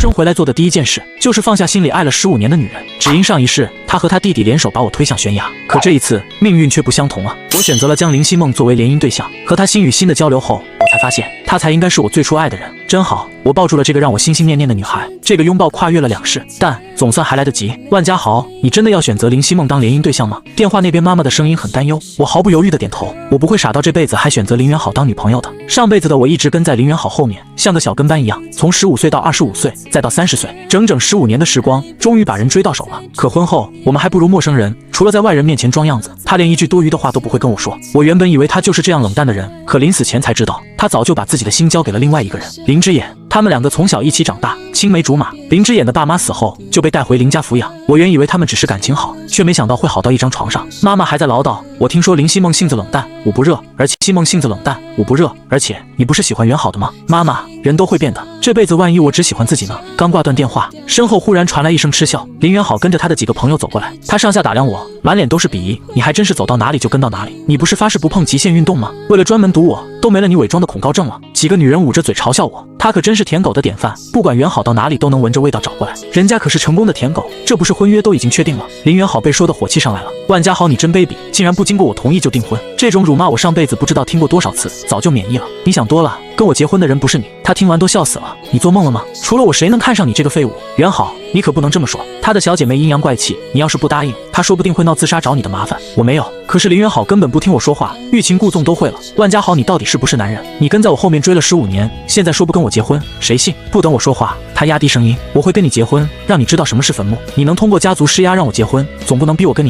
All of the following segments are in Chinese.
生回来做的第一件事就是放下心里爱了15年的女人，只因上一世他和他弟弟联手把我推向悬崖。可这一次命运却不相同了，我选择了将林希梦作为联姻对象。和他心与心的交流后，我才发现他才应该是我最初爱的人。真好，我抱住了这个让我心心念念的女孩。这个拥抱跨越了2世，但总算还来得及。万家豪，你真的要选择林希梦当联姻对象吗？电话那边妈妈的声音很担忧，我毫不犹豫的点头。我不会傻到这辈子还选择林元好当女朋友的。上辈子的我一直跟在林元好后面，像个小跟班一样，从15岁到25岁，再到30岁，整整15年的时光，终于把人追到手了。可婚后，我们还不如陌生人，除了在外人面前装样子，他连一句多余的话都不会跟我说。我原本以为他就是这样冷淡的人，可临死前才知道，他早就把自己的心交给了另外一个人，林之眼。他们2个从小一起长大，青梅竹马。林之眼的爸妈死后就被带回林家抚养，我原以为他们只是感情好，却没想到会好到一张床上。妈妈还在唠叨，我听说林希梦性子冷淡，午不热，而且希梦性子冷淡，午不热，而且你不是喜欢袁好的吗？妈妈，人都会变的，这辈子万一我只喜欢自己呢？刚挂断电话，身后忽然传来一声嗤笑，林元好跟着他的几个朋友走过来，他上下打量我，满脸都是鄙夷。你还真是走到哪里就跟到哪里，你不是发誓不碰极限运动吗？为了专门堵我，都没了你伪装的恐高症了。几个女人捂着嘴嘲笑我，他可真是舔狗的典范，不管袁好到哪里都能闻着味道找过来，人家可是成功的舔狗，这不是婚约都已经确定了？林元好被说的火气上来了，万家豪你真卑鄙，竟然不经过我同意就订婚，这种辱骂我上辈子不知道听过多少次，早就免疫了。你想多了，跟我结婚的人不是你。他听完都笑死了，你做梦了吗？除了我谁能看上你这个废物？袁好，你可不能这么说，他的小姐妹阴阳怪气，你要是不答应，他说不定会闹自杀找你的麻烦。我没有，可是林元好根本不听我说话，欲擒故纵都会了。万家豪你到底是不是男人？你跟在我后面追了15年，现在说不跟我结婚，谁信？不等我说话，他压低声音，我会跟你结婚，让你知道什么是坟墓。你能通过家族施压让我结婚，总不能逼我跟你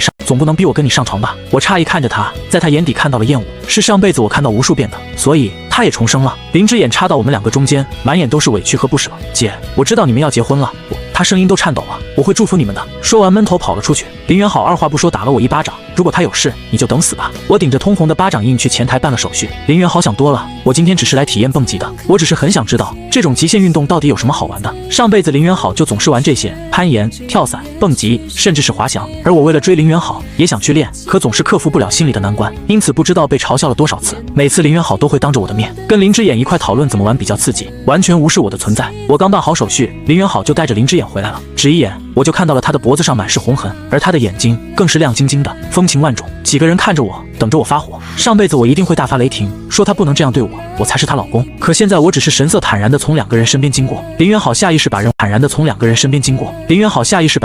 上床吧？我诧异看着他，在他眼底看到了厌恶，是上辈子我看到无数遍的，所以他也重生了。林之眼插到我们2个中间，满眼都是委屈和不舍。姐，我知道你们要结婚了，他声音都颤抖了，我会祝福你们的。说完闷头跑了出去。林元好二话不说打了我一巴掌，如果他有事，你就等死吧。我顶着通红的巴掌印去前台办了手续。林元好想多了，我今天只是来体验蹦极的，我只是很想知道这种极限运动到底有什么好玩的。上辈子林元好就总是玩这些，攀岩、跳伞、蹦极，甚至是滑翔，而我为了追林元好也想去练，可总是克服不了心里的难关，因此不知道被嘲笑了多少次。每次林元好都会当着我的面跟林之眼一块讨论怎么玩比较刺激，完全无视我的存在。我刚办好手续，林元好就带着林之眼回来了，只一眼我就看到了他的脖子上满是红痕，而他的眼睛更是亮晶晶的，风情万种。几个人看着我，等着我发火。上辈子我一定会大发雷霆，说他不能这样对我，我才是她老公。可现在我只是神色坦然地从2个人身边经过。林元好下意识把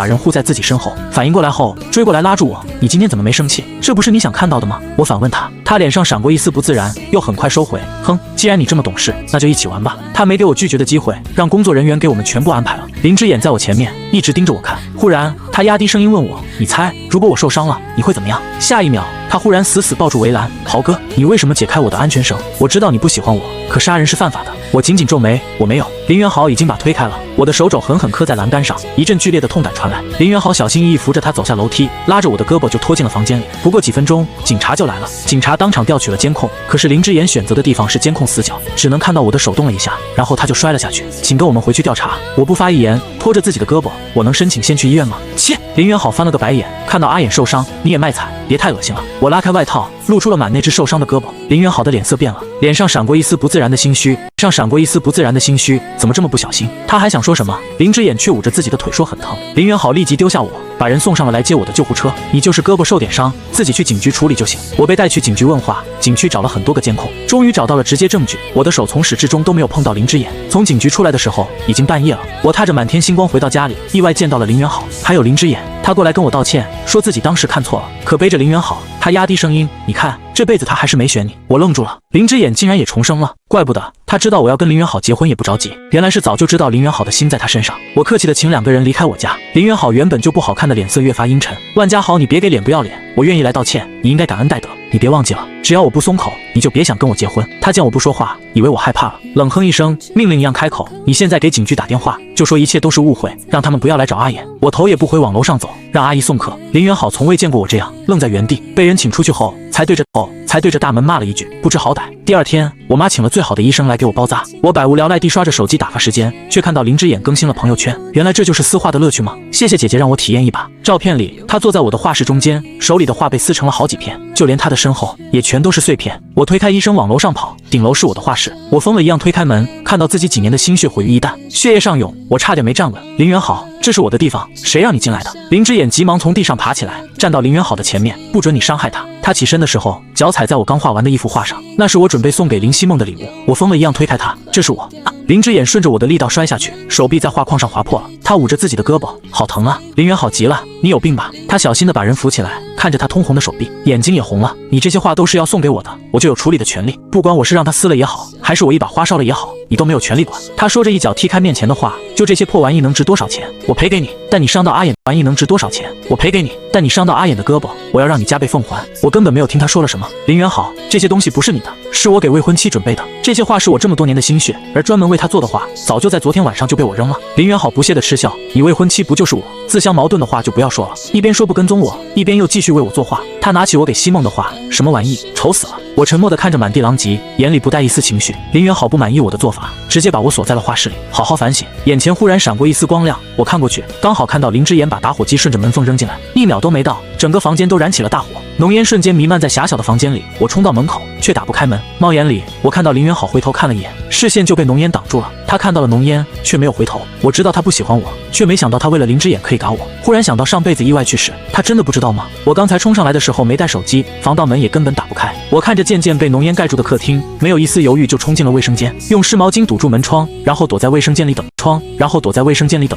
人护在自己身后，反应过来后追过来拉住我，你今天怎么没生气？这不是你想看到的吗？我反问他，他脸上闪过一丝不自然，又很快收回。哼，既然你这么懂事，那就一起玩吧。他没给我拒绝的机会，让工作人员给我们全部安排了。林之眼在我前面一直盯着我看，忽然他压低声音问我，你猜如果我受伤了你会怎么样？下一秒他忽然死抱住围栏，豪哥，你为什么解开我的安全绳？我知道你不喜欢我，可杀人是犯法的。我紧紧皱眉，我没有。林元好已经把推开了，我的手肘狠狠磕在栏杆上，一阵剧烈的痛感传来。林元好小心翼翼扶着他走下楼梯，拉着我的胳膊就拖进了房间里。不过几分钟，警察就来了。警察当场调取了监控，可是林之眼选择的地方是监控死角，只能看到我的手动了一下，然后他就摔了下去。请跟我们回去调查。我不发一言，拖着自己的胳膊，我能申请先去医院吗？切！林元好翻了个白眼，看到阿眼受伤，你也卖惨，别太恶心了。我拉开外套，露出了满那只受伤的胳膊。林元好的脸色变了，脸上闪过一丝不自然的心虚，怎么这么不小心？他还想说什么，林之眼却捂着自己的腿说很疼。林元好立即丢下我，把人送上了来接我的救护车。你就是胳膊受点伤，自己去警局处理就行。我被带去警局问话，警区找了很多个监控，终于找到了直接证据。我的手从始至终都没有碰到林之眼。从警局出来的时候已经半夜了，我踏着满天星光回到家里，意外见到了林元好，还有林之眼。他过来跟我道歉，说自己当时看错了，可背着林元好，他压低声音，你看这辈子他还是没选你。我愣住了，林之眼竟然也重生了，怪不得他知道我要跟林元好结婚也不着急，原来是早就知道林元好的心在他身上。我客气的请2个人离开我家。林元好原本就不好看的脸色越发阴沉，万家豪，你别给脸不要脸，我愿意来道歉，你应该感恩戴德。你别忘记了，只要我不松口，你就别想跟我结婚。他见我不说话，以为我害怕了，冷哼一声，命令一样开口，你现在给警局打电话，就说一切都是误会，让他们不要来找阿眼。我头也不回往楼上走，让阿姨送客。林元好从未见过我这样，愣在原地。被人请出去后，才对着大门骂了一句不知好歹。第2天，我妈请了最好的医生来给我包扎。我百无聊赖地刷着手机打发时间，却看到林之眼更新了朋友圈。原来这就是撕画的乐趣吗？谢谢姐姐让我体验一把。照片里，她坐在我的画室中间，手里的画被撕成了好几片，就连她的身后也全全都是碎片。我推开医生往楼上跑，顶楼是我的画室。我疯了一样推开门，看到自己几年的心血毁于一旦，血液上涌，我差点没站稳。林元好，这是我的地方，谁让你进来的？林之眼急忙从地上爬起来，站到林元好的前面，不准你伤害他。他起身的时候，脚踩在我刚画完的一幅画上，那是我准备送给林希梦的礼物。我疯了一样推开他，这是我。林之眼顺着我的力道摔下去，手臂在画框上划破了。他捂着自己的胳膊，好疼啊！林元好急了，你有病吧？他小心地把人扶起来，看着他通红的手臂，眼睛也红了。你这些画都是要送给我的，我就有处理的权利，不管我是让他撕了也好，还是我一把花烧了也好，你都没有权利管。他说着一脚踢开面前的画，就这些破玩意能值多少钱？我赔给你，但你伤到阿眼玩意能值多少钱？我赔给你，但你伤到阿眼的胳膊，我要让你加倍奉还。我根本没有听他说了什么。林元好，这些东西不是你的，是我给未婚妻准备的。这些画是我这么多年的心血，而专门为他做的画，早就在昨天晚上就被我扔了。林元好不屑地嗤笑，你未婚妻不就是我？自相矛盾的话就不要说了。一边说不跟踪我，一边又继续为我作画。他拿起我给西梦的画，什么玩意，丑死了！我沉默地看着满地狼藉，眼里不带一丝情绪。林元好不满意我的做法，直接把我锁在了画室里，好好反省。眼前忽然闪过一丝光亮，我看过去，刚好看到林之言把打火机顺着门缝扔进来，1秒都没到，整个房间都燃起了大火，浓烟瞬间弥漫在狭小的房间里。我冲到门口，却打不开门。猫眼里，我看到林元好回头看了一眼，视线就被浓烟挡住了。他看到了浓烟，却没有回头。我知道他不喜欢我，却没想到他为了林之眼可以搞我。忽然想到上辈子意外去世，他真的不知道吗？我刚才冲上来的时候没带手机，防盗门也根本打不开。我看着渐渐被浓烟盖住的客厅，没有一丝犹豫就冲进了卫生间，用湿毛巾堵住门窗，然后躲在卫生间里等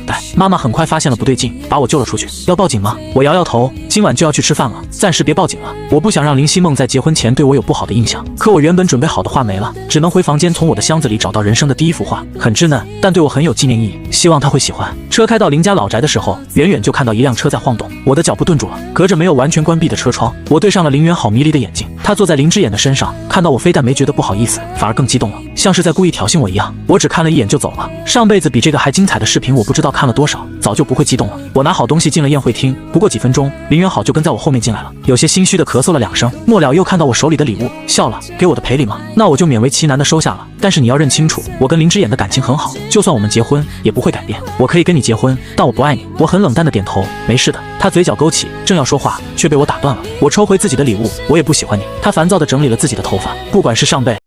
待。妈妈很快发现了不对劲，把我救了出去。要报警吗？我摇摇头，今晚就要去吃饭了，暂时别报警了。我不想让林希梦在结婚前对我有不好的印象。可我原本准备好的画没了，只能回房间从我的箱子里找到人生的第一幅画，很稚嫩，但对我很有纪念意义，希望他会喜欢。车开到林家老宅的时候，远远就看到一辆车在晃动，我的脚步顿住了。隔着没有完全关闭的车窗，我对上了林元好迷离的眼睛。他坐在林之眼的身上，看到我非但没觉得不好意思，反而更激动了，像是在故意挑衅我一样。我只看了一眼就走了。上辈子比这个还精彩的视频我不知道看了多少，早就不会激动了。我拿好东西进了宴会厅，不过几分钟，林元好就跟在我后面进来了，有些心虚的咳嗽了2声，末了又看到我手里的礼物，笑了，给我的赔礼吗？那我就勉为其难的收下了。但是你要认清楚，我跟林之眼的感情很好，就算我们结婚也不会改变。我可以跟你结婚，但我不爱你。我很冷淡的点头，没事的。他嘴角勾起，正要说话，却被我打断了。我抽回自己的礼物，我也不喜欢你。他烦躁地整理了自己的头发，不管是上辈，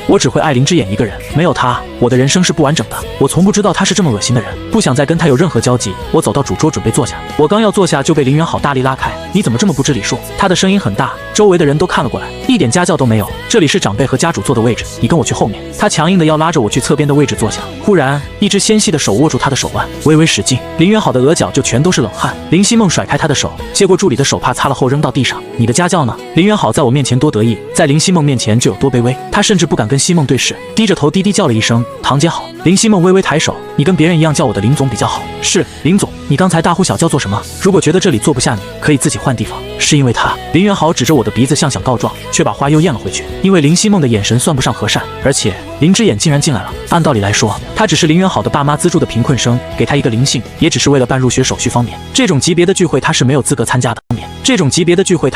我只会爱林之眼一个人，没有他，我的人生是不完整的。我从不知道他是这么恶心的人，不想再跟他有任何交集。我走到主桌准备坐下，我刚要坐下就被林元好大力拉开。你怎么这么不知礼数？他的声音很大，周围的人都看了过来，一点家教都没有。这里是长辈和家主坐的位置，你跟我去后面。他强硬的要拉着我去侧边的位置坐下。忽然，一只纤细的手握住他的手腕，微微使劲，林元好的额角就全都是冷汗。林希梦甩开他的手，接过助理的手帕擦了后扔到地上。你的家教呢？林元好在我面前多得意，在林希梦面前就有多卑微。他甚至不敢跟希梦对视，低着头低低叫了一声堂姐好。林希梦微微抬手，你跟别人一样叫我的林总比较好。是林总。你刚才大呼小叫做什么？如果觉得这里坐不下你，可以自己换地方。是因为他。林元好指着我的鼻子像想告状，却把话又咽了回去。因为林希梦的眼神算不上和善，而且林之眼竟然进来了。按道理来说，他只是林元好的爸妈资助的贫困生，给他一个灵性，也只是为了办入学手续方便。这种级别的聚会他是没有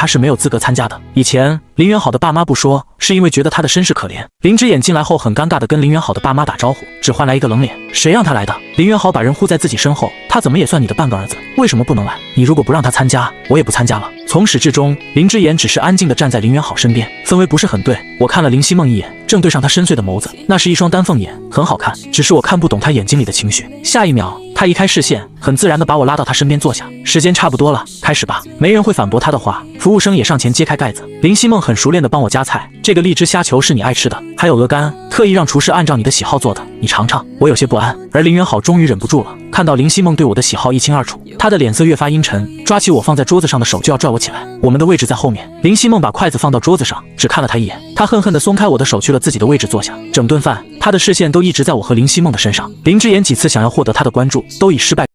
资格参加的。以前林元好的爸妈不说，是因为觉得他的身世可怜。林之眼进来后很尴尬的跟林元好的爸妈打招呼，只换来一个冷脸。谁让他来的？林元好把人护在自己身后，他怎么也算你的半个儿子，为什么不能来？你如果不让他参加，我也不参加了。从始至终，林之言只是安静地站在林元好身边，氛围不是很对。我看了林希梦一眼，正对上他深邃的眸子，那是一双丹凤眼，很好看，只是我看不懂他眼睛里的情绪。下一秒，他移开视线，很自然地把我拉到他身边坐下。时间差不多了，开始吧。没人会反驳他的话，服务生也上前揭开盖子。林希梦很熟练地帮我夹菜，这个荔枝虾球是你爱吃的，还有鹅肝，特意让厨师按照你的喜好做的，你尝尝。我有些不安，而林元好终于忍不住了，看到林希梦对我的喜好一清二楚，他的脸色越发阴沉，抓起我放在桌子上的手就要拽我起来。我们的位置在后面，林希梦把筷子放到桌子上，只看了他一眼，他恨恨地松开我的手，去了自己的位置坐下。整顿饭，他的视线都一直在我和林希梦的身上。林之言几次想要获得他的关注，都以失败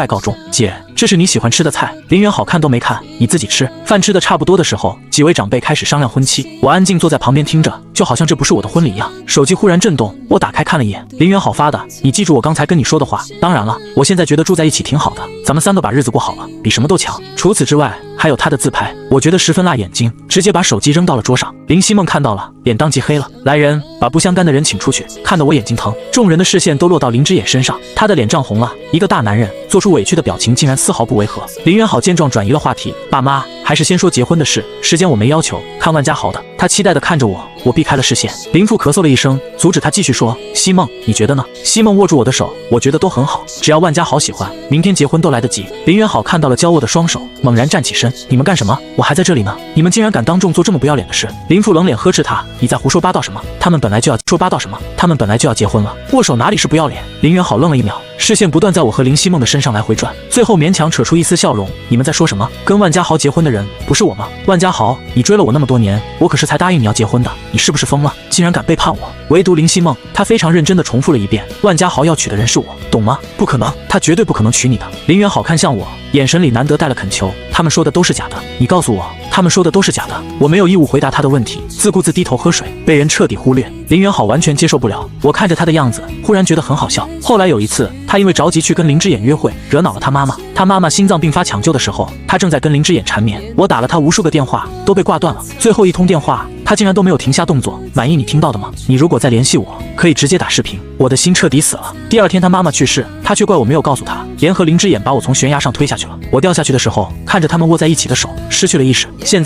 告终。姐，这是你喜欢吃的菜。林元好看都没看，你自己吃。饭吃的差不多的时候，几位长辈开始商量婚期，我安静坐在旁边听着，就好像这不是我的婚礼一样。手机忽然震动，我打开看了一眼，林元好发的，你记住我刚才跟你说的话。当然了，我现在觉得住在一起挺好的，咱们3个把日子过好了，比什么都强。除此之外，还有他的自拍，我觉得十分辣眼睛，直接把手机扔到了桌上。林希梦看到了，脸当即黑了。来人，把不相干的人请出去！看得我眼睛疼。众人的视线都落到林之眼身上，他的脸涨红了。一个大男人做出委屈的表情，竟然丝毫不违和。林元好见状转移了话题，爸妈，还是先说结婚的事，时间我没要求，看万家豪的。他期待地看着我，我避开了视线。林父咳嗽了一声，阻止他继续说。希梦，你觉得呢？希梦握住我的手，我觉得都很好，只要万家豪喜欢，明天结婚都来得及。林元好看到了交握的双手，猛然站起身，你们干什么？我还在这里呢，你们竟然敢当众做这么不要脸的事！林父冷脸呵斥他，你在胡说八道什么？他们本来就要说八道什么？他们本来就要结婚了，握手哪里是不要脸？林元好愣了一秒，视线不断在我和林希梦的身上来回转，最后勉强扯出一丝笑容，你们在说什么？跟万家豪结婚的人不是我吗？万家豪，你追了我那么多年，我可是才答应你要结婚的，你是不是疯了？竟然敢背叛我！唯独林希梦，她非常认真地重复了一遍，万家豪要娶的人是我，懂吗？不可能，他绝对不可能娶你的。林元好看向我，眼神里难得带了恳求，他们说的都是假的，你告诉我，他们说的都是假的。我没有义务回答他的问题，自顾自低头喝水，被人彻底忽略。林元好完全接受不了，我看着他的样子，忽然觉得很好笑。后来有一次，他因为着急去跟林之眼约会，惹恼了他妈妈。他妈妈心脏病发抢救的时候，他正在跟林之眼缠绵，我打了他无数个电话，都被挂断了。最后一通电话，他竟然都没有停下动作。满意你听到的吗？你如果再联系我，可以直接打视频。我的心彻底死了。第二天他妈妈去世，他却怪我没有告诉他，联合林之眼把我从悬崖上推下去了。我掉下去的时候，看着他们握在一起的手，失去了意识。现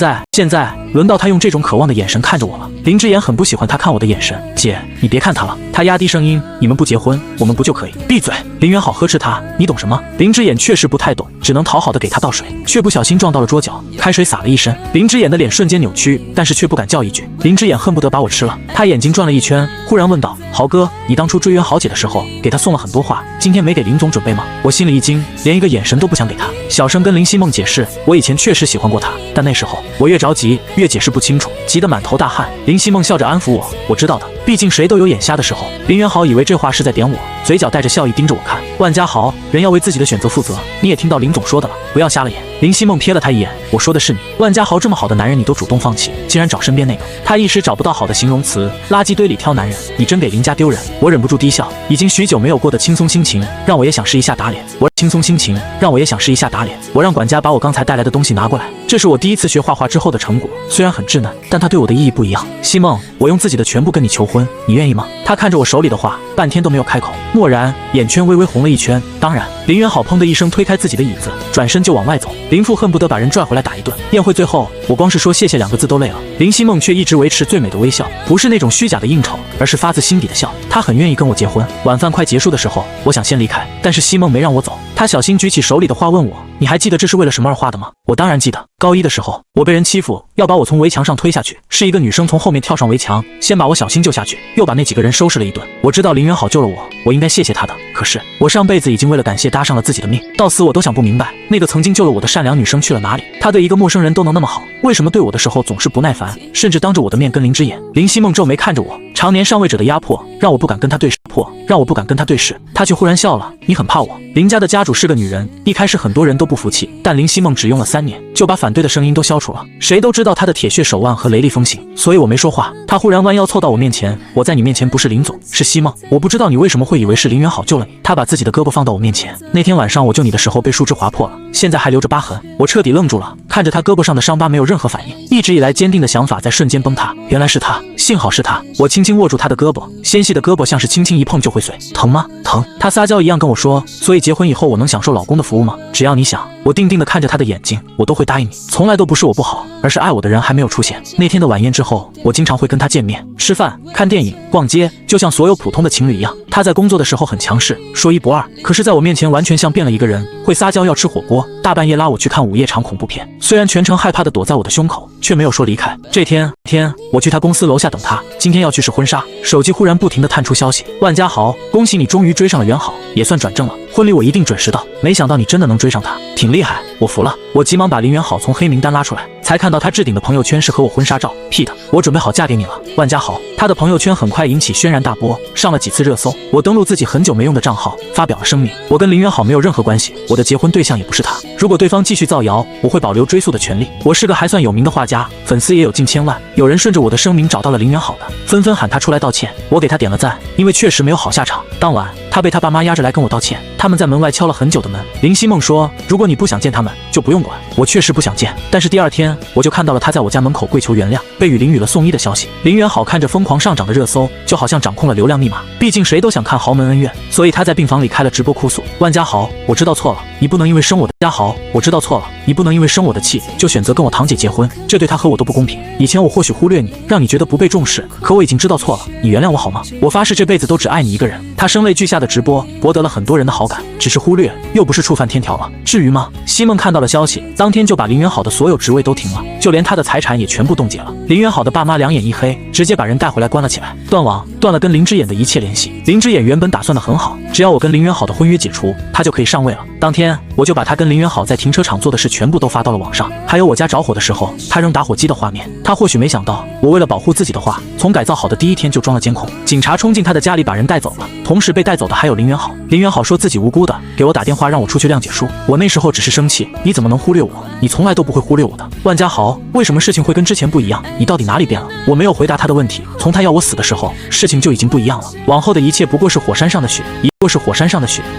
在轮到他用这种渴望的眼神看着我了。林之眼很不喜欢他看我的眼神，姐，你别看他了。他压低声音，你们不结婚，我们不就可以？闭嘴！林元好呵斥他，你懂什么？林之眼确实不太懂，只能讨好的给他倒水，却不小心撞到了桌角，开水洒了一身。林之眼的脸瞬间扭曲，但是却不敢叫一句。林之眼恨不得把我吃了。他眼睛转了一圈，忽然问道，豪哥，你当初追元豪姐的时候，给他送了很多话，今天没给林总准备吗？我心里一惊，连一个眼神都不想给他，小声跟林希梦解释，我以前确实喜欢过他，但那时候我越着急越解释不清楚，急得满头大汗。林希梦笑着安抚我知道的，毕竟谁都有眼瞎的时候。林元豪以为这话是在点我，嘴角带着笑意盯着我看。万家豪，人要为自己的选择负责，你也听到林总说的了，不要瞎了眼。林希梦瞥了他一眼，我说的是你。万家豪这么好的男人你都主动放弃，竟然找身边那个。他一时找不到好的形容词，垃圾堆里挑男人，你真给林家丢人。我忍不住低笑，已经许久没有过的轻松心情，让我也想试一下打脸。我让管家把我刚才带来的东西拿过来，这是我第一次学画画之后的成果，虽然很稚嫩，但它对我的意义不一样。希梦，我用自己的全部跟你求婚，你愿意吗？他看着我手里的画，半天都没有开口，默然，眼圈微微红了一圈。当然。林元好砰的一声推开自己的椅子，转身就往外走。林父恨不得把人拽回来打一顿。宴会最后，我光是说谢谢2个字都累了，林希梦却一直维持最美的微笑，不是那种虚假的应酬，而是发自心底的笑。她很愿意跟我结婚。晚饭快结束的时候，我想先离开，但是希梦没让我走。她小心举起手里的画问我，你还记得这是为了什么而画的吗？我当然记得。高一的时候，我被人欺负，要把我从围墙上推下去，是一个女生从后面跳上围墙，先把我小心救下去，又把那几个人收拾了一顿。我知道林元好救了我，我应该谢谢他的。可是我上辈子已经为了感谢搭上了自己的命，到死我都想不明白，那个曾经救了我的善良女生去了哪里？她对一个陌生人都能那么好，为什么对我的时候总是不耐烦，甚至当着我的面跟林之眼？林希梦皱眉看着我，常年上位者的压迫让我不敢跟他对视，他却忽然笑了，你很怕我？林家的家主是个女人，一开始很多人都不服气，但林希梦只用了3年就把反对的声音都消除了。谁都知道她的铁血手腕和雷厉风行，所以我没说话。她忽然弯腰凑到我面前，我在你面前不是林总，是希梦。我不知道你为什么会以为是林元好救了你。她把自己的胳膊放到我面前，那天晚上我救你的时候被树枝划破了，现在还留着疤痕。我彻底愣住了，看着她胳膊上的伤疤没有任何反应，一直以来坚定的想法在瞬间崩塌。原来是她，幸好是她。我轻轻握住她的胳膊，纤细的胳膊像是轻轻一碰就会碎。疼吗？疼。她撒娇一样跟我说，所以结婚以后我能享受老公的服务吗？只要你想。我定定地看着她的眼睛，我都会答应你。从来都不是我不好，而是爱我的人还没有出现。那天的晚宴之后，我经常会跟她见面、吃饭、看电影、逛街，就像所有普通的情侣一样。她在工作的时候很强势，说一不二，可是在我面前完全像变了一个人，会撒娇要吃火锅，大半夜拉我去看午夜场恐怖片。虽然全程害怕地躲在我的胸口，却没有说离开。这天我去她公司楼下等她，今天要去试婚纱，手机忽然不停地探出消息，万家豪，恭喜你终于追上了元好，也算转正了，婚礼我一定准时到。没想到你真的能追上他，挺厉害，我服了。我急忙把林元好从黑名单拉出来，才看到他置顶的朋友圈是和我婚纱照。屁的，我准备好嫁给你了，万家豪。他的朋友圈很快引起轩然大波，上了几次热搜。我登录自己很久没用的账号，发表了声明，我跟林元好没有任何关系，我的结婚对象也不是他。如果对方继续造谣，我会保留追诉的权利。我是个还算有名的画家，粉丝也有近千万。有人顺着我的声明找到了林元好的，纷纷喊他出来道歉。我给他点了赞，因为确实没有好下场。当晚，他被他爸妈压着来跟我道歉，他们在门外敲了很久的门。林希梦说，如果你不想见他们，就不用管。我确实不想见，但是第二天天我就看到了他在我家门口跪求原谅，被雨淋雨了送医的消息。林元好看着疯狂上涨的热搜，就好像掌控了流量密码。毕竟谁都想看豪门恩怨，所以他在病房里开了直播哭诉：万家豪，我知道错了，你不能因为生我的家豪，我知道错了，你不能因为生我的气就选择跟我堂姐结婚，这对他和我都不公平。以前我或许忽略你，让你觉得不被重视，可我已经知道错了，你原谅我好吗？我发誓这辈子都只爱你一个人。他声泪俱下的直播博得了很多人的好感，只是忽略又不是触犯天条了，至于吗？西梦看到了消息，当天就把林元好的所有职位都停了，就连他的财产也全部冻结了。林元好的爸妈两眼一黑，直接把人带回来关了起来，断网，断了跟林之眼的一切联系。林之眼原本打算的很好，只要我跟林元好的婚约解除，他就可以上位了。当天我就把他跟林元好在停车场做的事全部都发到了网上，还有我家着火的时候他扔打火机的画面。他或许没想到，我为了保护自己的话，从改造好的第一天就装了监控，警察冲进他的家里把人带走了，同时被带走的还有林元好。林元好说自己无辜的，给我打电话让我出去谅解书。我那时候只是生气，你怎么能忽略我？你从来都不会忽略我的。万家豪，为什么事情会跟之前不一样？你到底哪里变了？我没有回答他的问题，从他要我死的时候，事情就已经不一样了。往后的一切不过是火山上的雪，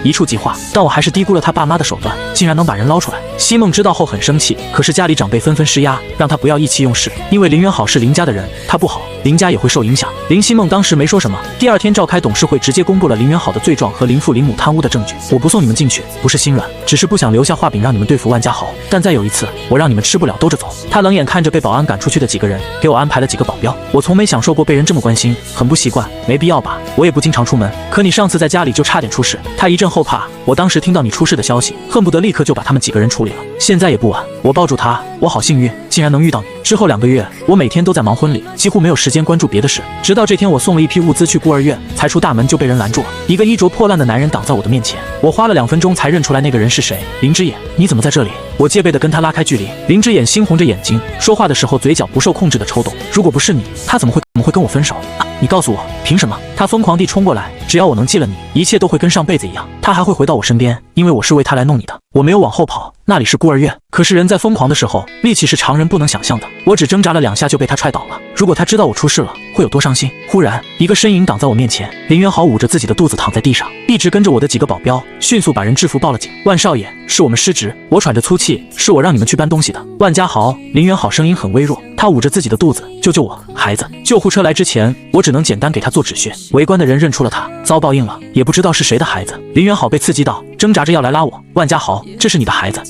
一触即化。但我还是低估了他爸妈的手段，竟然能把人捞出来。西梦知道后很生气，可是家里长辈纷纷施压，让他不要意气用事，因为林元好是林家的人，他不好，林家也会受影响。林西梦当时没说什么，第二天召开董事会，直接公布了林元好的罪状和林父林母贪污的证据。我不送你们进去，不是心软，只是不想留下画饼让你们对付万家豪，但再有一次，我让你们吃不了兜着走。他冷眼看着被保安赶出去的几个人，给我安排了几个保镖。我从没享受过被人这么关心，很不习惯，没必要吧？我也不经常出门，可你上次在家里就差点出事。他一阵后怕，我当时听到你出事的消息，恨不得立刻就把他们几个人处理了。现在也不晚，我抱住他，我好幸运，竟然能遇到你。之后2个月，我每天都在忙婚礼，几乎没有时间关注别的事。直到这天，我送了一批物资去孤儿院，才出大门就被人拦住了。一个衣着破烂的男人挡在我的面前，我花了2分钟才认出来那个人是谁。林之眼，你怎么在这里？我戒备地跟他拉开距离。林之眼猩红着眼睛，说话的时候嘴角不受控制的抽动。如果不是你，他怎么会跟我分手？你告诉我，凭什么？他疯狂地冲过来，只要我能记了你，一切都会跟上辈子一样。他还会回到我身边，因为我是为他来弄你的。我没有往后跑，那里是孤儿院。可是人在疯狂的时候，力气是常人不能想象的。我只挣扎了2下就被他踹倒了。如果他知道我出事了，会有多伤心？忽然，一个身影挡在我面前，林元豪捂着自己的肚子躺在地上，一直跟着我的几个保镖，迅速把人制服报了警。万少爷，是我们失职，我喘着粗气，是我让你们去搬东西的。万家豪，林元好声音很微弱，他捂着自己的肚子，救我，孩子。救护车来之前，我只能简单给他做止血。围观的人认出了他，遭报应了，也不知道是谁的孩子。林元好被刺激到，挣扎着要来拉我。万家豪，这是你的孩子，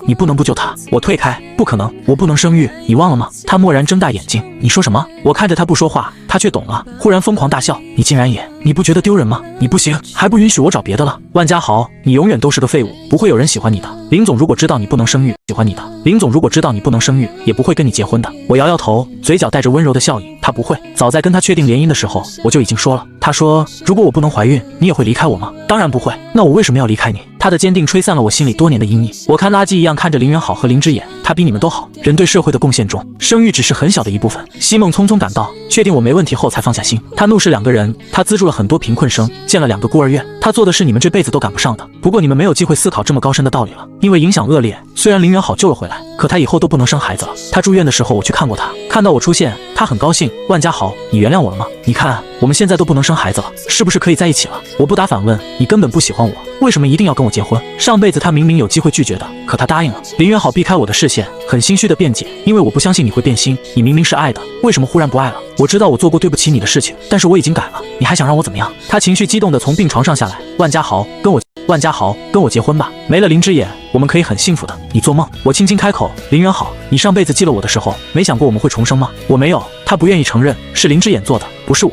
你不能不救他。我退开，不可能，我不能生育，你忘了吗？他蓦然睁大眼睛，你说什么？我看着他不说话，他却懂了，忽然疯狂大笑，你竟然也，你不觉得丢人吗？你不行，还不允许我找别的了？万家豪，你永远都是个废物，不会有人喜欢你的。林总如果知道你不能生育，喜欢你的。林总如果知道你不能生育，也不会跟你结婚的。我摇摇头，嘴角带着温柔的笑意，他不会。早在跟他确定联姻的时候，我就已经说了。他说，如果我不能怀孕，你也会离开我吗？当然不会。那我为什么要离开你？他的坚定吹散了我心里多年的阴影。我看垃圾一样看着林元好和林之眼，他比你们都好。人对社会的贡献中，生育只是很小的一部分。西梦匆匆赶到，确定我没问题后才放下心。他怒视2个人，他资助了很多贫困生，建了2个孤儿院。他做的是你们这辈子都赶不上的。不过你们没有机会思考这么高深的道理了，因为影响恶劣。虽然林元好救了回来，可他以后都不能生孩子了。他住院的时候我去看过他，看到我出现，他很高兴。万家豪，你原谅我了吗？你看我们现在都不能生孩子了，是不是可以在一起了？我不答反问，你根本不喜欢我，为什么一定要跟我结婚？上辈子他明明有机会拒绝的，可他答应了。林元好避开我的视线，很心虚的辩解，因为我不相信你会变心，你明明是爱的，为什么忽然不爱了？我知道我做过对不起你的事情，但是我已经改了，你还想让我怎么样？他情绪激动的从病床上下来，万家豪，跟我结婚吧，没了林之眼，我们可以很幸福的。你做梦。我轻轻开口，林元好，你上辈子记了我的时候，没想过我们会重生吗？我没有。他不愿意承认，是林之眼做的，不是我。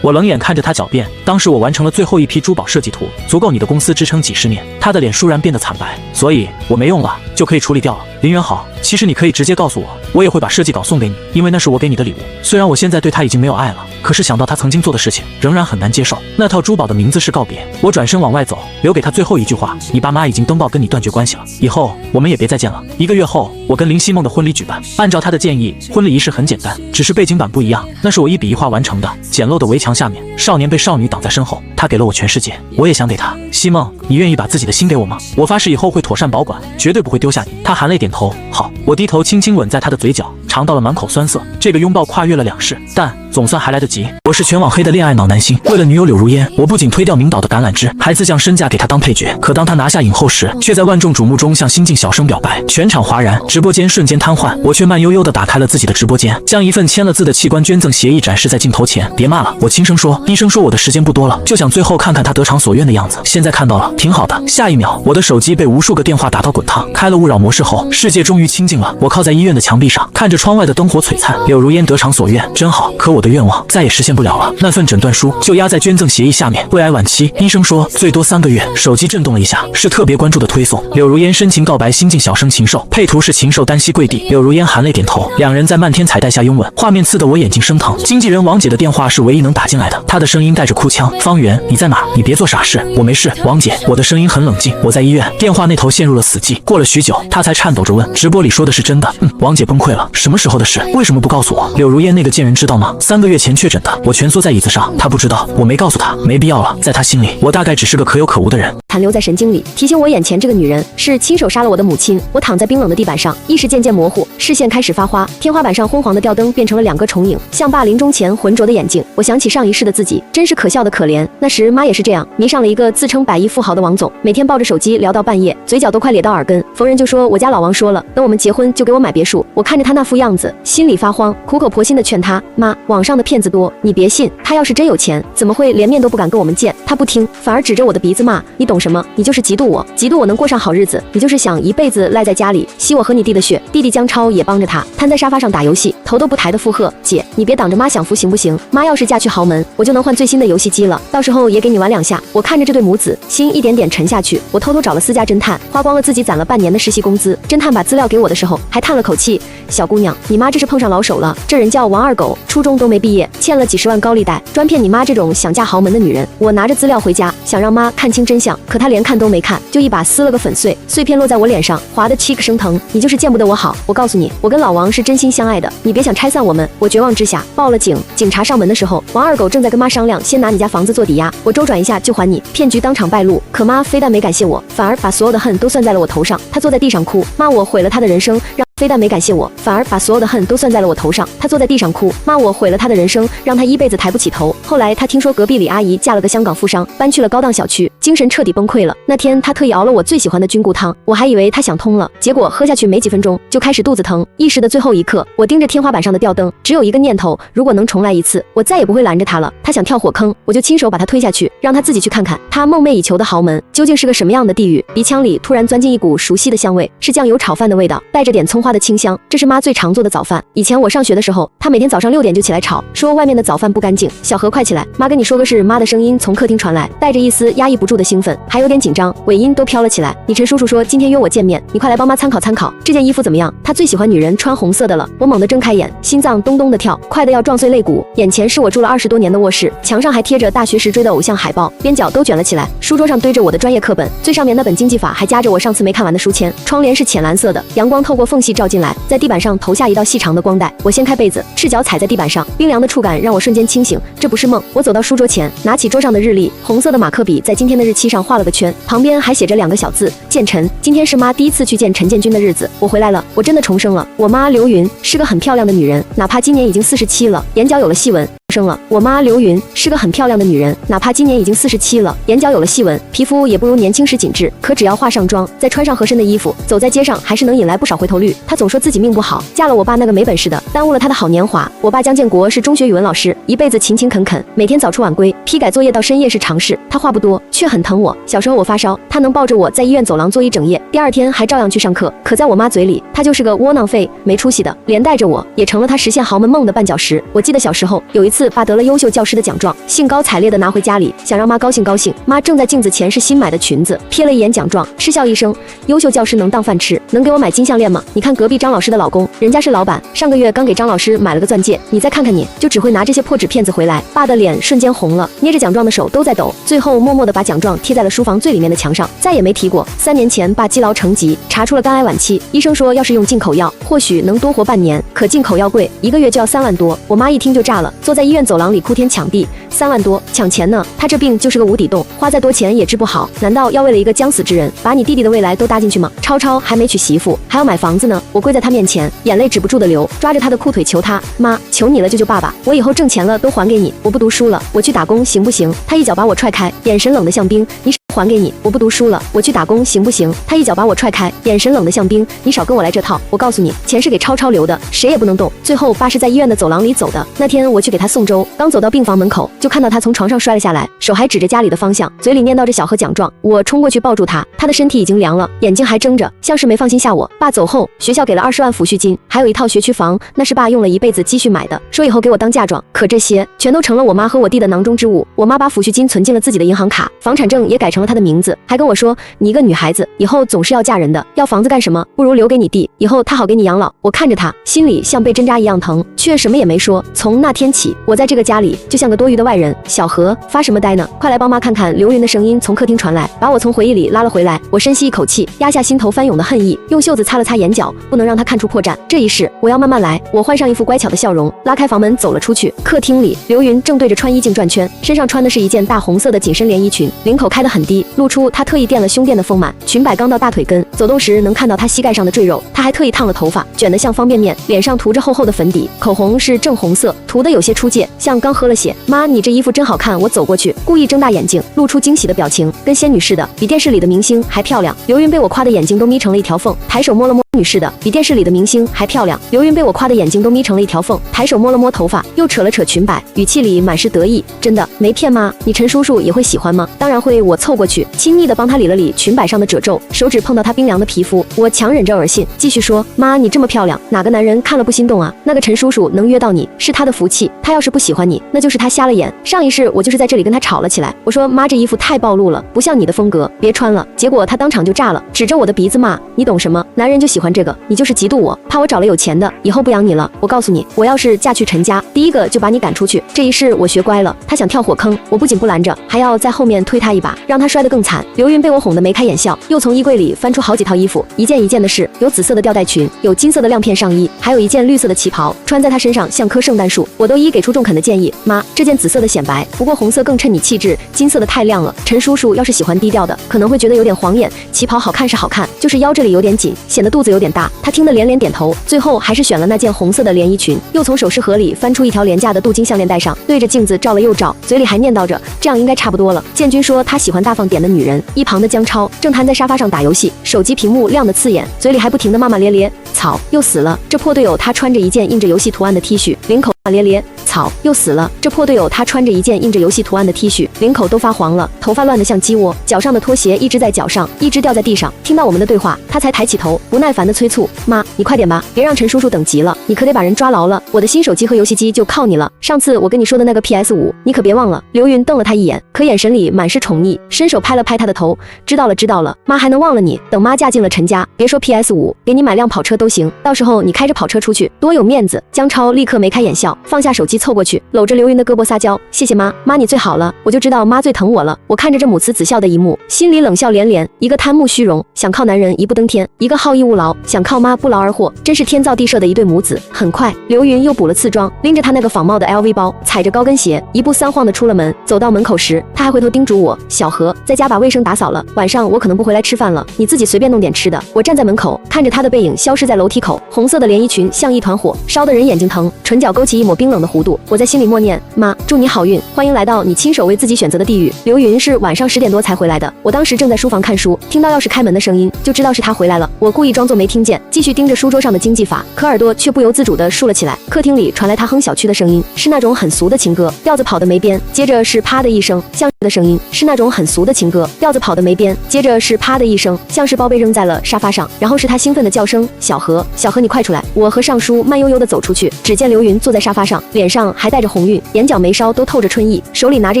我冷眼看着他狡辩，当时我完成了最后一批珠宝设计图，足够你的公司支撑几10年。他的脸倏然变得惨白，所以我没用了，就可以处理掉了。林元好，其实你可以直接告诉我，我也会把设计稿送给你，因为那是我给你的礼物。虽然我现在对他已经没有爱了，可是想到他曾经做的事情，仍然很难接受。那套珠宝的名字是告别。我转身往外走，留给他最后一句话，你爸妈已经登报跟你断绝关系了，以后我们也别再见了。1个月后，我跟林希梦的婚礼举办，按照他的建议，婚礼仪式很简单，只是背景板不一样，那是我1笔1画完成的。简陋的围墙下面，少年被少女挡在身后，他给了我全世界，我也想给他。西梦，你愿意把自己的心给我吗？我发誓以后会妥善保管，绝对不会丢下你。他含泪点头，好。我低头轻轻吻在他的嘴角，尝到了满口酸涩。这个拥抱跨越了2世，但总算还来得及。我是全网黑的恋爱脑男星，为了女友柳如烟，我不仅推掉明导的橄榄枝，还自降身价给他当配角。可当他拿下影后时，却在万众瞩目中向新晋小生表白，全场哗然，直播间瞬间瘫痪。我却慢悠悠地打开了自己的直播间，将一份签了字的器官捐赠协议展示在镜头前。别骂了，我轻声说，医生说我的时间不多了，就想最后看看他得偿所愿的样子。现在看到了，挺好的。下一秒，我的手机被无数个电话打到滚烫。开了勿扰模式后，世界终于清静了。我靠在医院的墙壁上，看着窗外的灯火璀璨。柳如烟得偿所愿，真好。可我的愿望再也实现不了了。那份诊断书就压在捐赠协议下面，胃癌晚期，医生说最多3个月。手机震动了一下，是特别关注的推送。柳如烟深情告白新晋小生禽兽，配图是禽兽单膝跪地，柳如烟含泪点头，两人在漫天彩带下拥吻，画面刺得我眼睛生疼。经纪人王姐的电话是唯一能打进来的，她的声音带着哭腔：方圆，你在哪？你别做傻事。我没事，王姐。我的声音很冷静，我在医院。电话那头陷入了死寂，过了许久，她才颤抖着问：直播里说的是真的？王姐崩溃了，什么时候的事？为什么不告诉我？柳如烟那个贱人知道吗？3个月前确诊的。我蜷缩在椅子上，她不知道，我没告诉她，没必要了。在她心里，我大概只是个可有可无的人。残留在神经里，提醒我眼前这个女人是亲手杀了我的母亲。我躺在冰冷的地板上，意识渐渐模糊，视线开始发花，天花板上昏黄的吊灯变成了2个重影，像爸临终前浑浊的眼睛。我想起上一世的自己，真是可笑的可怜。那时妈也是这样，迷上了一个自称100亿富豪的王总，每天抱着手机聊到半夜，嘴角都快咧到耳根。逢人就说我家老王说了，等我们结婚就给我买别墅。我看着他那副样子，心里发慌，苦口婆心的劝他，妈，网上的骗子多，你别信，他要是真有钱，怎么会连面都不敢跟我们见？他不听，反而指着我的鼻子骂，你懂什么？你就是嫉妒我，嫉妒我能过上好日子，你就是想一辈子赖在家里吸我和你弟的血。弟弟江超也帮着他，瘫在沙发上打游戏，头都不抬的附和，姐，你别挡着妈享福行不行？妈要是嫁去豪门，我就能换最新的游戏机了，到时候也给你玩2下。我看着这对母子，心一点点沉下去。我偷偷找了私家侦探，花光了自己攒了半年的实习工资。侦探把资料给我的时候，还叹了口气，小姑娘，你妈这是碰上老手了，这人叫王二狗，初中都没毕业，欠了几十万高利贷，专骗你妈这种想嫁豪门的女人。我拿着资料回家，想让妈看清真相，可她连看都没看，就一把撕了个粉碎，碎片落在我脸上，划得7个生疼。你就是见不得我好，我告诉你，我跟老王是真心相爱的，你别想拆散我们。我绝望之下报了警，警察上门的时候，王二狗正在跟妈商量，先拿你家房子做抵押，我周转一下就还你。骗局当场败露，可妈非但没感谢我，反而把所有的恨都算在了我头上。她坐在地上哭，骂我毁了她的人生，非但没感谢我，反而把所有的恨都算在了我头上。他坐在地上哭，骂我毁了他的人生，让他一辈子抬不起头。后来他听说隔壁李阿姨嫁了个香港富商，搬去了高档小区，精神彻底崩溃了。那天他特意熬了我最喜欢的菌菇汤，我还以为他想通了，结果喝下去没几分钟就开始肚子疼。意识的最后一刻，我盯着天花板上的吊灯，只有一个念头：如果能重来一次，我再也不会拦着他了。他想跳火坑，我就亲手把他推下去，让他自己去看看他梦寐以求的豪门究竟是个什么样的地狱。鼻腔里突然钻进一股熟悉的香味，是酱油炒饭的味道，带着点葱花的清香。这是妈最常做的早饭。以前我上学的时候，她每天早上6点就起来炒，说外面的早饭不干净。小何，快起来，妈跟你说个事。妈的声音从客厅传来，带着一丝压抑不住的兴奋，还有点紧张，尾音都飘了起来。你陈叔叔说今天约我见面，你快来帮妈参考参考，这件衣服怎么样？他最喜欢女人穿红色的了。我猛地睁开眼，心脏咚咚的跳，快得要撞碎肋骨。眼前是我住了20多年的卧室，墙上还贴着大学时追的偶像海报，边角都卷了起来。书桌上堆着我的专业课本，最上面那本经济法还夹着我上次没看完的书签。窗帘是浅蓝色的，阳光透过缝隙照进来，在地板上投下一道细长的光带。我掀开被子，赤脚踩在地板上，冰凉的触感让我瞬间清醒，这不是梦。我走到书桌前，拿起桌上的日历，红色的马克笔在今天的日期上画了个圈，旁边还写着2个小字：建陈。今天是妈第一次去见陈建军的日子，我回来了，我真的重生了。我妈刘云是个很漂亮的女人，哪怕今年已经47了，眼角有了细纹。生了，我妈刘云是个很漂亮的女人，哪怕今年已经47了，眼角有了细纹，皮肤也不如年轻时紧致，可只要化上妆，再穿上合身的衣服，走在街上还是能引来不少回头率。她总说自己命不好，嫁了我爸那个没本事的，耽误了她的好年华。我爸江建国是中学语文老师，一辈子勤勤恳恳，每天早出晚归，批改作业到深夜是常事。他话不多，却很疼我。小时候我发烧，他能抱着我在医院走廊坐一整夜，第2天还照样去上课。可在我妈嘴里，他就是个窝囊废，没出息的，连带着我也成了他实现豪门梦的绊脚石。我记得小时候有一次爸得了优秀教师的奖状，兴高采烈的拿回家里，想让妈高兴高兴。妈正在镜子前试新买的裙子，瞥了一眼奖状，嗤笑一声：优秀教师能当饭吃，能给我买金项链吗？你看隔壁张老师的老公，人家是老板，上个月刚给张老师买了个钻戒，你再看看你，就只会拿这些破纸片子回来。爸的脸瞬间红了，捏着奖状的手都在抖，最后默默地把奖状贴在了书房最里面的墙上，再也没提过。3年前爸积劳成疾，查出了肝癌晚期，医生说要是用进口药，或许能多活半年，可进口药贵，1个月就要3万多。我妈一听就炸了，坐在医院走廊里哭天抢地，3万多，抢钱呢？他这病就是个无底洞，花再多钱也治不好。难道要为了一个将死之人，把你弟弟的未来都搭进去吗？超超还没娶媳妇，还要买房子呢。我跪在他面前，眼泪止不住的流，抓着他的裤腿求他，妈，求你了，救救爸爸！我以后挣钱了都还给你，我不读书了，我去打工行不行？他一脚把我踹开，眼神冷得像冰，你还给你，我不读书了，我去打工行不行？他一脚把我踹开，眼神冷得像冰，你少跟我来这套！我告诉你，钱是给超超留的，谁也不能动。最后爸是在医院的走廊里走的。那天我去给他送粥，刚走到病房门口，就看到他从床上摔了下来，手还指着家里的方向，嘴里念叨着小何奖状。我冲过去抱住他，他的身体已经凉了，眼睛还睁着，像是没放心下我。爸走后，学校给了20万抚恤金，还有一套学区房，那是爸用了一辈子积蓄买的，说以后给我当嫁妆。可这些全都成了我妈和我弟的囊中之物。我妈把抚恤金存进了自己的银行卡，房产证也改成了他的名字，还跟我说，你一个女孩子以后总是要嫁人的，要房子干什么？不如留给你弟，以后他好给你养老。我看着他，心里像被针扎一样疼，却什么也没说。从那天起，我在这个家里就像个多余的外人。小何，发什么呆呢？快来帮妈看看！刘云的声音从客厅传来，把我从回忆里拉了回来。我深吸一口气，压下心头翻涌的恨意，用袖子擦了擦眼角，不能让他看出破绽。这一世，我要慢慢来。我换上一副乖巧的笑容，拉开房门走了出去。客厅里，刘云正对着穿衣镜转圈，身上穿的是一件大红色的紧身连衣裙，领口开得很低，露出她特意垫了胸垫的丰满，裙摆刚到大腿根，走动时能看到她膝盖上的赘肉。她还特意烫了头发，卷得像方便面，脸上涂着厚厚的粉底，口红是正红色，涂得有些出界，像刚喝了血。妈，你这衣服真好看！我走过去，故意睁大眼睛，露出惊喜的表情，跟仙女似的，比电视里的明星还漂亮。刘云被我夸的眼睛都眯成了一条缝，抬手摸了摸女士的，比电视里的明星还漂亮。刘云被我夸的眼睛都眯成了一条缝，抬手摸了摸头发，又扯了扯裙摆，语气里满是得意。真的没骗吗？你陈叔叔也会喜欢吗？当然会。我凑过去，亲昵地帮他理了理裙摆上的褶皱，手指碰到他冰凉的皮肤，我强忍着恶心，继续说，妈，你这么漂亮，哪个男人看了不心动啊？那个陈叔叔能约到你，是他的福气，他要是不喜欢你，那就是他瞎了眼。上一世我就是在这里跟他吵了起来，我说，妈，这衣服太暴露了，不像你的风格，别穿了。结果他当场就炸了，指着我的鼻子骂，你懂什么？男人就喜欢这个，你就是嫉妒我，怕我找了有钱的，以后不养你了。我告诉你，我要是嫁去陈家，第一个就把你赶出去。这一世我学乖了，他想跳火坑，我不仅不拦着，还要在后面推他一把，让他摔得更惨。刘云被我哄得眉开眼笑，又从衣柜里翻出好几套衣服，一件一件的试，有紫色的吊带裙，有金色的亮片上衣，还有一件绿色的旗袍，穿在他身上像棵圣诞树。我都一给出中肯的建议，妈，这件紫色的显白，不过红色更衬你气质，金色的太亮了。陈叔叔要是喜欢低调的，可能会觉得有点晃眼。旗袍好看是好看，就是腰这里有点紧，显得肚子有点大。他听得连连点头，最后还是选了那件红色的连衣裙，又从首饰盒里翻出一条廉价的镀金项链戴上，对着镜子照了又照，嘴里还念叨着，这样应该差不多了。建军说他喜欢大方点的女人。一旁的江超正瘫在沙发上打游戏，手机屏幕亮得刺眼，嘴里还不停地骂骂咧咧，草又死了。这破队友他穿着一件印着游戏图案的 T 恤，领口咧咧，草又死了。这破队友他穿着一件印着游戏图案的 T 恤，领口都发黄了，头发乱得像鸡窝，脚上的拖鞋一只在脚上，一只掉在地上。听到我们的对话，他才抬起头，不耐烦地催促，妈，你快点吧，别让陈叔叔等急了，你可得把人抓牢了，我的新手机和游戏机就靠你了。上次我跟你说的那个 PS5，你可别忘了。刘云瞪了他一眼，可眼神里满是宠溺，伸手拍了拍他的头，知道了知道了，妈还能忘了你？等妈嫁进了陈家，别说 PS5，给你买辆跑车都行，到时候你开着跑车出去，多有面子。江超立刻眉开眼笑，放下手机凑过去，搂着刘云的胳膊撒娇，谢谢妈，妈你最好了，我就知道妈最疼我了。我看着这母慈子孝的一幕，心里冷笑连连，一个贪慕虚荣，想靠男人一步登天，一个好逸恶劳，想靠妈不劳而获，真是天造地设的一对母子。很快，刘云又补了次妆，拎着他那个仿冒的 LV 包，踩着高跟鞋，一步三晃的出了门。走到门口时，他还回头叮嘱我，小何，在家把卫生打扫了，晚上我可能不回来吃饭了，你自己随便弄点吃的。我站在门口，看着他的背影消失在楼梯口，红色的连衣裙像一团火，烧得人眼睛疼，唇角勾起一抹冰冷的弧度。我在心里默念，妈，祝你好运，欢迎来到你亲手为自己选择的地狱。刘云是晚上10点多才回来的，我当时正在书房看书，听到钥匙开门的声音，就知道是他回来了。我故意装作没听见，继续盯着书桌上的经济法，可耳朵却不由自主地竖了起来。客厅里传来他哼小曲的声音，是那种很俗的情歌，调子跑得没边，接着是啪的一声，像的声音，是那种很俗的情歌，调子跑得没边，接着是啪的一声，像是包被扔在了沙发上，然后是他兴奋的叫声，小何，小何你快出来。我和尚书慢悠悠地走出去，只见刘云坐在沙发上，脸上还带着红晕，眼角眉梢都透着春意，手里拿着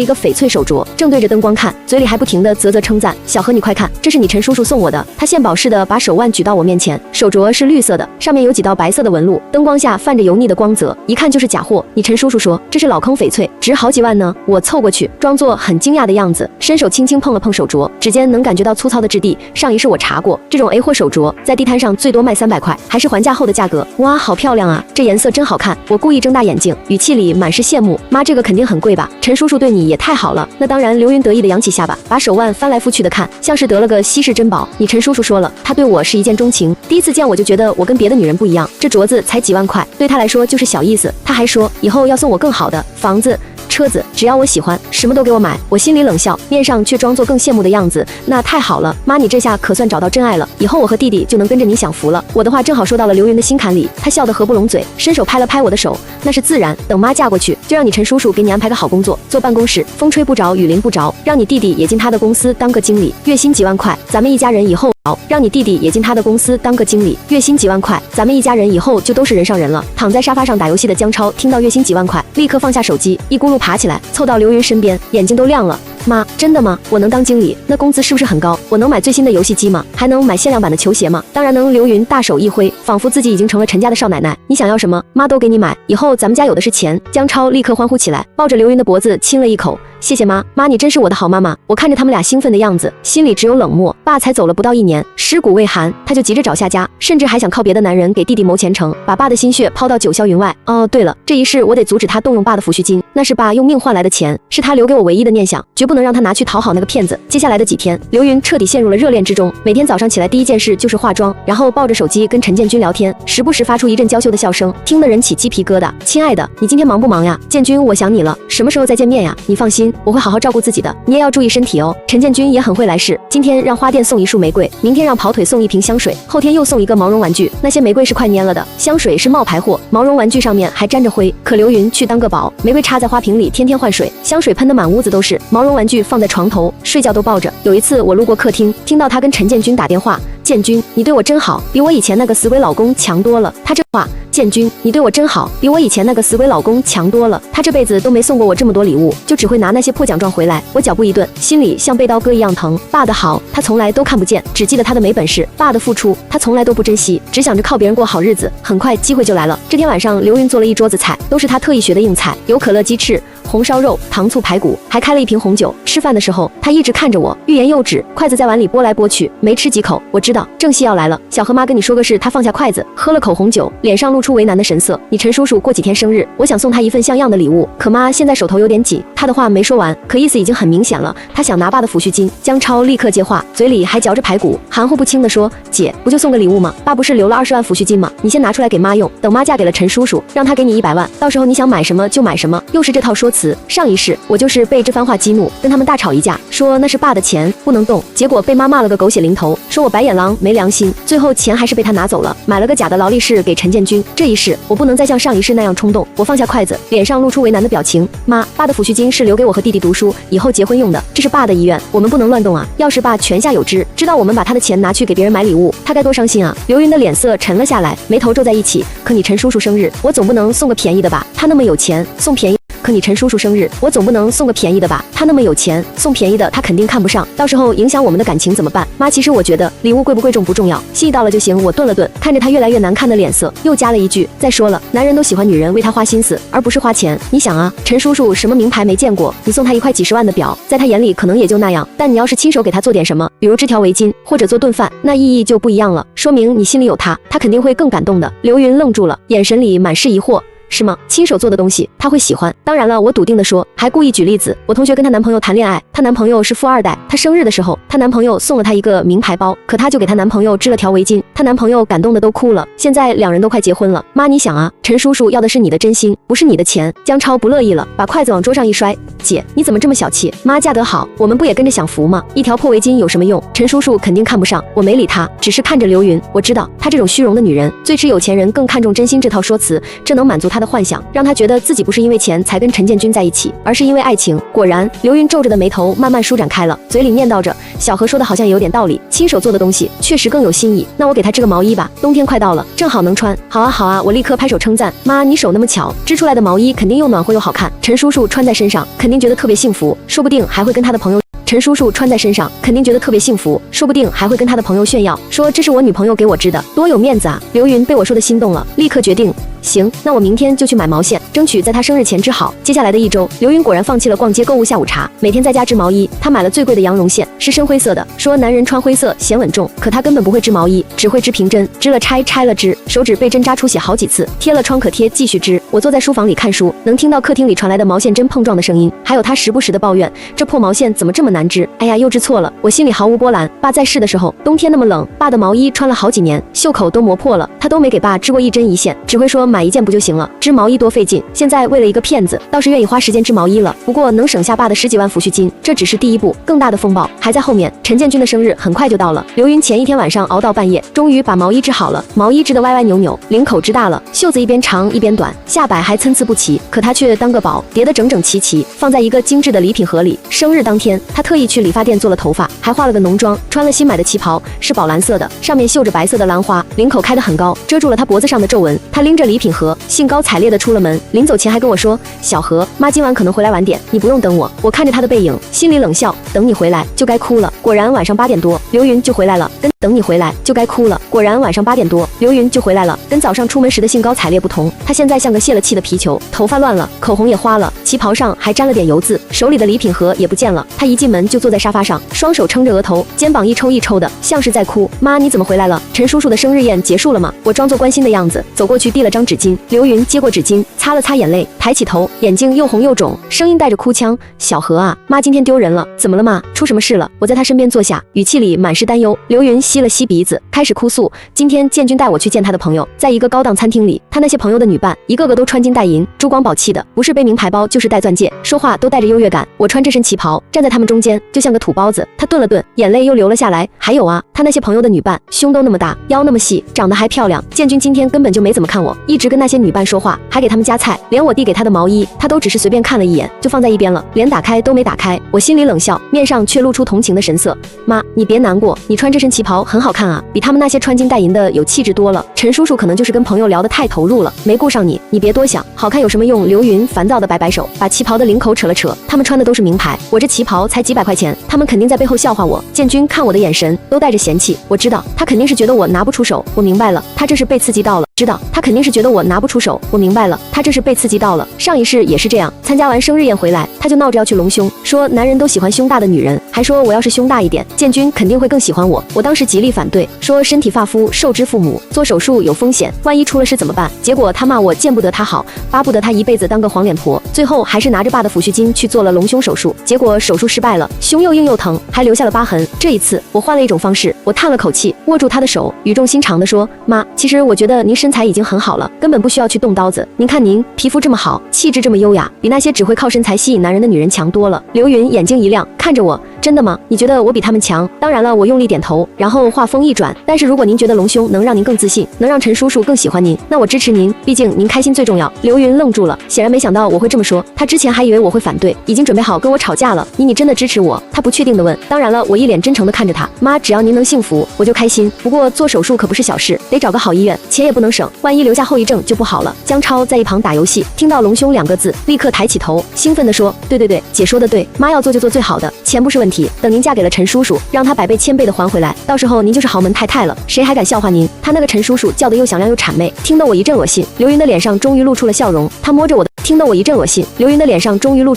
一个翡翠手镯，正对着灯光看，嘴里还不停地啧啧称赞，小何你快看，这是你陈叔叔送我的。他献宝似的把手腕举到我面前，手镯是绿色的，上面有几道白色的纹路，灯光下泛着油腻的光泽，一看就是假货。你陈叔叔说这是老坑翡翠，值好几万呢。我凑过去，装作很惊讶的样子，伸手轻轻碰了碰手镯，指尖能感觉到粗糙的质地。上一世我查过，这种 A 货手镯在地摊上最多卖300块，还是还价后的价格。哇，好漂亮啊，这颜色真好看。我故意睁大眼睛，语气气里满是羡慕。妈，这个肯定很贵吧？陈叔叔对你也太好了。那当然。刘云得意的扬起下巴，把手腕翻来覆去的看，像是得了个稀世珍宝。你陈叔叔说了，他对我是一见钟情。第一次见我就觉得我跟别的女人不一样。这镯子才几万块，对他来说就是小意思。他还说以后要送我更好的房子。车子，只要我喜欢，什么都给我买。我心里冷笑，面上却装作更羡慕的样子。那太好了，妈，你这下可算找到真爱了，以后我和弟弟就能跟着你享福了。我的话正好说到了刘云的心坎里，他笑得合不拢嘴，伸手拍了拍我的手，那是自然。等妈嫁过去，就让你陈叔叔给你安排个好工作，坐办公室，风吹不着，雨淋不着，让你弟弟也进他的公司当个经理，月薪几万块，咱们一家人以后。让你弟弟也进他的公司当个经理，月薪几万块，咱们一家人以后就都是人上人了。躺在沙发上打游戏的江超听到月薪几万块，立刻放下手机，一咕噜爬起来，凑到刘云身边，眼睛都亮了。妈，真的吗？我能当经理？那工资是不是很高？我能买最新的游戏机吗？还能买限量版的球鞋吗？当然能。刘云大手一挥，仿佛自己已经成了陈家的少奶奶。你想要什么，妈都给你买。以后咱们家有的是钱。江超立刻欢呼起来，抱着刘云的脖子亲了一口。谢谢妈，妈你真是我的好妈妈。我看着他们俩兴奋的样子，心里只有冷漠。爸才走了不到1年，尸骨未寒，他就急着找下家，甚至还想靠别的男人给弟弟谋前程，把爸的心血抛到九霄云外。哦，对了，这一世我得阻止他动用爸的抚恤金，那是爸用命换来的钱，是他留给我唯一的念想，绝不能让他拿去讨好那个骗子。接下来的几天，刘云彻底陷入了热恋之中，每天早上起来第一件事就是化妆，然后抱着手机跟陈建军聊天，时不时发出一阵娇羞的笑声，听得人起鸡皮疙瘩。亲爱的，你今天忙不忙呀？建军，我想你了，什么时候再见面呀？你放心，我会好好照顾自己的，你也要注意身体哦。陈建军也很会来事，今天让花店送1束玫瑰，明天让跑腿送1瓶香水，后天又送一个毛绒玩具。那些玫瑰是快蔫了的，香水是冒牌货，毛绒玩具上面还沾着灰。可刘云去当个宝，玫瑰插在花瓶里，天天换水，香水喷得满屋子都是，毛绒玩具放在床头，睡觉都抱着。有一次我路过客厅，听到他跟陈建军打电话，建军，你对我真好，比我以前那个死鬼老公强多了。他这话，建军，你对我真好，比我以前那个死鬼老公强多了。他这辈子都没送过我这么多礼物，就只会拿那些破奖状回来。我脚步一顿，心里像被刀割一样疼。爸的好，他从来都看不见，只记得他的没本事；爸的付出，他从来都不珍惜，只想着靠别人过好日子。很快机会就来了。这天晚上，刘云做了一桌子菜，都是他特意学的硬菜，有可乐鸡翅、红烧肉、糖醋排骨，还开了一瓶红酒。吃饭的时候，他一直看着我，欲言又止，筷子在碗里拨来拨去，没吃几口。我知道正戏要来了。小何妈跟你说个事。他放下筷子，喝了口红酒，脸上露出为难的神色。你陈叔叔过几天生日，我想送他一份像样的礼物，可妈现在手头有点紧。他的话没说完，可意思已经很明显了，他想拿爸的抚恤金。江超立刻接话，嘴里还嚼着排骨，含糊不清地说：姐，不就送个礼物吗？爸不是留了20万抚恤金吗？你先拿出来给妈用，等妈嫁给了陈叔叔，让他给你100万，到时候你想买什么就买什么。又是这套说辞。上一世我就是被这番话激怒，跟他们大吵一架，说那是爸的钱不能动，结果被妈骂了个狗血淋头，说我白眼狼没良心，最后钱还是被他拿走了，买了个假的劳力士给陈建军。这一世我不能再像上一世那样冲动。我放下筷子，脸上露出为难的表情。妈，爸的抚恤金是留给我和弟弟读书以后结婚用的，这是爸的遗愿，我们不能乱动啊。要是爸泉下有知，知道我们把他的钱拿去给别人买礼物，他该多伤心啊。刘云的脸色沉了下来，眉头皱在一起。可你陈叔叔生日，我总不能送个便宜的吧？他那么有钱，送便宜。可你陈叔叔生日，我总不能送个便宜的吧？他那么有钱，送便宜的他肯定看不上，到时候影响我们的感情怎么办？妈，其实我觉得礼物贵不贵重不重要，心意到了就行。我顿了顿，看着他越来越难看的脸色，又加了一句：再说了，男人都喜欢女人为他花心思，而不是花钱。你想啊，陈叔叔什么名牌没见过，你送他一块几十万的表，在他眼里可能也就那样，但你要是亲手给他做点什么，比如织条围巾或者做顿饭，那意义就不一样了，说明你心里有他，他肯定会更感动的。刘云愣住了，眼神里满是疑惑。是吗？亲手做的东西他会喜欢？当然了，我笃定地说，还故意举例子。我同学跟她男朋友谈恋爱，她男朋友是富二代，她生日的时候，她男朋友送了她一个名牌包，可她就给她男朋友织了条围巾，她男朋友感动的都哭了。现在2人都快结婚了，妈，你想啊，陈叔叔要的是你的真心，不是你的钱。江超不乐意了，把筷子往桌上一摔。姐，你怎么这么小气？妈嫁得好，我们不也跟着享福吗？一条破围巾有什么用？陈叔叔肯定看不上。我没理他，只是看着刘云。我知道她这种虚荣的女人，最吃有钱人更看重真心这套说辞，这能满足她的幻想，让她觉得自己不是因为钱才跟陈建军在一起，而是因为爱情。果然，刘云皱着的眉头慢慢舒展开了，嘴里念叨着：小何说的好像也有点道理，亲手做的东西确实更有新意。那我给他织个毛衣吧，冬天快到了，正好能穿。好啊好啊，我立刻拍手称赞。妈，你手那么巧，织出来的毛衣肯定又暖和又好看，陈叔叔穿在身上肯定觉得特别幸福，说不定还会跟他的朋友陈叔叔穿在身上肯定觉得特别幸福，说不定还会跟他的朋友炫耀，说这是我女朋友给我织的，多有面子啊。刘云被我说的心动了，立刻决定行，那我明天就去买毛线，争取在他生日前织好。接下来的一周，刘云果然放弃了逛街购物下午茶，每天在家织毛衣。他买了最贵的羊绒线，是深灰色的，说男人穿灰色显稳重，可他根本不会织毛衣，只会织平针，织了拆，拆了织，手指被针扎出血好几次，贴了创可贴继续织。我坐在书房里看书，能听到客厅里传来的毛线针碰撞的声音，还有他时不时的抱怨，这破毛线怎么这么难织？哎呀，又织错了。我心里毫无波澜。爸在世的时候，冬天那么冷，爸的毛衣穿了好几年，袖口都磨破了，他都没给爸织过一针一线，只会说买一件不就行了。织毛衣多费劲，现在为了一个骗子，倒是愿意花时间织毛衣了。不过能省下爸的10几万抚恤金，这只是第一步，更大的风暴还在后面。陈建军的生日很快就到了，刘云前一天晚上熬到半夜，终于把毛衣织好了。毛衣织得歪歪扭扭，领口织大了，袖子一边长一边短，下摆还参差不齐，可他却当个宝，叠得整整齐齐，放在一个精致的礼品盒里。生日当天，他特意去理发店做了头发，还化了个浓妆，穿了新买的旗袍，是宝蓝色的，上面绣着白色的兰花，领口开得很高，遮住了他脖子上的皱纹。他拎着礼品盒，兴高采烈地出了门。临走前还跟我说：“小何，妈今晚可能回来晚点，你不用等我。”我看着他的背影，心里冷笑，等你回来就该哭了。果然晚上8点多，刘云就回来了。等你回来就该哭了。果然晚上8点多，刘云就回来了。跟早上出门时的兴高采烈不同，他现在像个泄了气的皮球，头发乱了，口红也花了，旗袍上还沾了点油渍，手里的礼品盒也不见了。他一进门就坐在沙发上，双手撑着额头，肩膀一抽一抽的，像是在哭。妈，你怎么回来了？陈叔叔的生日宴结束了吗？我装作关心的样子，走过去递了张纸巾。刘云接过纸巾，擦了擦眼泪，抬起头，眼睛又红又肿，声音带着哭腔：“小何啊，妈今天丢人了，怎么了妈？出什么事了？”我在他身边坐下，语气里满是担忧。刘云吸了吸鼻子，开始哭诉：今天建军带我去见他的朋友，在一个高档餐厅里，他那些朋友的女伴一个个都穿金戴银，珠光宝气的，不是背名牌包就是戴钻戒，说话都带着优越感。我穿这身旗袍，站在他们中间，就像个土包子。他顿了顿，眼泪又流了下来。还有啊，他那些朋友的女伴，胸都那么大，腰那么细，长得还漂亮。建军今天根本就没怎么看我，一直跟那些女伴说话，还给他们夹菜，连我递给他的毛衣，他都只是随便看了一眼，就放在一边了，连打开都没打开。我心里冷笑，面上却露出同情的神色。妈，你别难过，你穿这身旗袍很好看啊，比他们那些穿金戴银的有气质多了。陈叔叔可能就是跟朋友聊得太投入了，没顾上你，你别多想，好看有什么用？刘云烦躁的摆摆手，把旗袍的领口扯了扯。他们穿的都是名牌，我这旗袍才几百块钱，他们肯定在背后笑话我。建军看我的眼神都带着嫌弃，我知道他肯定是觉得我拿不出手，我明白了，他这是被刺激到了。知道他肯定是觉得我拿不出手，我明白了，他这是被刺激到了。上一世也是这样，参加完生日宴回来，他就闹着要去隆胸，说男人都喜欢胸大的女人，还说我要是胸大一点，建军肯定会更喜欢我。我当时极力反对，说身体发肤受之父母，做手术有风险，万一出了事怎么办？结果他骂我见不得他好，巴不得他一辈子当个黄脸婆。最后还是拿着爸的抚恤金去做了隆胸手术，结果手术失败了，胸又硬又疼，还留下了疤痕。这一次我换了一种方式，我叹了口气，握住他的手，语重心长地说：妈，其实我觉得您身材已经很好了，根本不需要去动刀子。您看您皮肤这么好，气质这么优雅，比那些只会靠身材吸引男人的女人强多了。刘云眼睛一亮，看着我：真的吗？你觉得我比他们强？当然了，我用力点头，然后话锋一转，但是如果您觉得隆胸能让您更自信，能让陈叔叔更喜欢您，那我支持您，毕竟您开心最重要。刘云愣住了，显然没想到我会这么说，他之前还以为我会反对，已经准备好跟我吵架了。你真的支持我？他不确定地问。当然了，我一脸真诚地看着他，妈，只要您能幸福，我就开心。不过做手术可不是小事，得找个好医院，钱也不能省，万一留下后遗症就不好了。江超在一旁打游戏，听到隆胸2个字，立刻抬起头，兴奋地说：对，姐说的对，妈要做就做最好的，钱不是问题，等您嫁给了陈叔叔，让他100倍1000倍的还回来，到时候您就是豪门太太了，谁还敢笑话您？他那个陈叔叔叫得又响亮又谄媚，听得我一阵恶心。刘云的脸上终于露出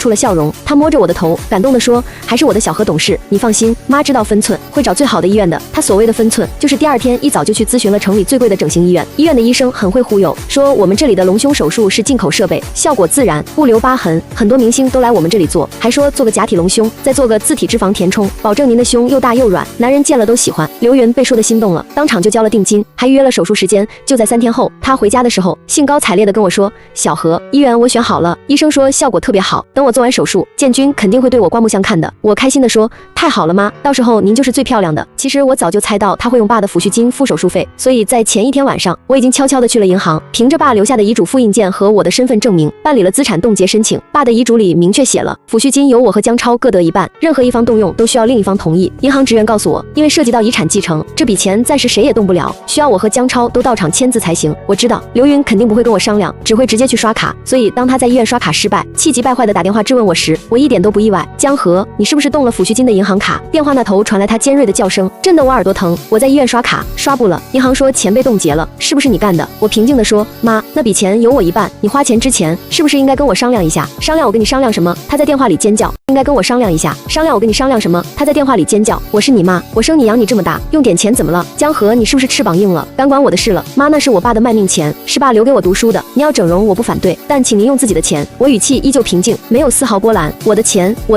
了笑容，他摸着我的头，感动地说：还是我的小何懂事，你放心，妈知道分寸，会找最好的医院的。他所谓的分寸，就是第2天一早就去咨询了城里最贵的整形医院，医院的医生很会忽悠，说我们这里的隆胸手术是进口设备，效果自然，不留疤痕，很多明星都来我们这里做，还说做个假体隆胸，再做个自体脂肪填充，保证您的胸又大又软，男人见了都喜欢。刘云被说的心动了，当场就交了定金，还约了手术时间，就在3天后。他回家的时候，兴高采烈地跟我说：小何，医院我选好了，医生说效果特别好，等我做完手术，建军肯定会对我刮目相看的。我开心地说：太好了妈，到时候您就是最漂亮的。其实我早就猜到他会用爸的抚恤金付手术费，所以在前一天晚上，我已经悄悄地去了银行，凭着爸留下的遗嘱复印件和我的身份证明，办理了资产冻结申请。爸的遗嘱里明确写了，抚恤金由我和江超各得1半，任何一方多动用都需要另一方同意。银行职员告诉我，因为涉及到遗产继承，这笔钱暂时谁也动不了，需要我和江超都到场签字才行。我知道刘云肯定不会跟我商量，只会直接去刷卡，所以当他在医院刷卡失败，气急败坏的打电话质问我时，我一点都不意外。江河，你是不是动了抚恤金的银行卡？电话那头传来他尖锐的叫声，震得我耳朵疼。我在医院刷卡，刷不了，银行说钱被冻结了，是不是你干的？我平静地说，妈，那笔钱有我一半，你花钱之前是不是应该跟我商量一下？商量？我跟你商量什么？他在电话里尖叫，应该跟我商量一下。商量？我跟你商量什么？他在电话里尖叫，我是你妈，我生你养你这么大，用点钱怎么了？江河，你是不是翅膀硬了？敢管我的事了？妈，那是我爸的卖命钱，是爸留给我读书的，你要整容我不反对，但请您用自己的钱。我语气依旧平静，没有丝毫波澜。我的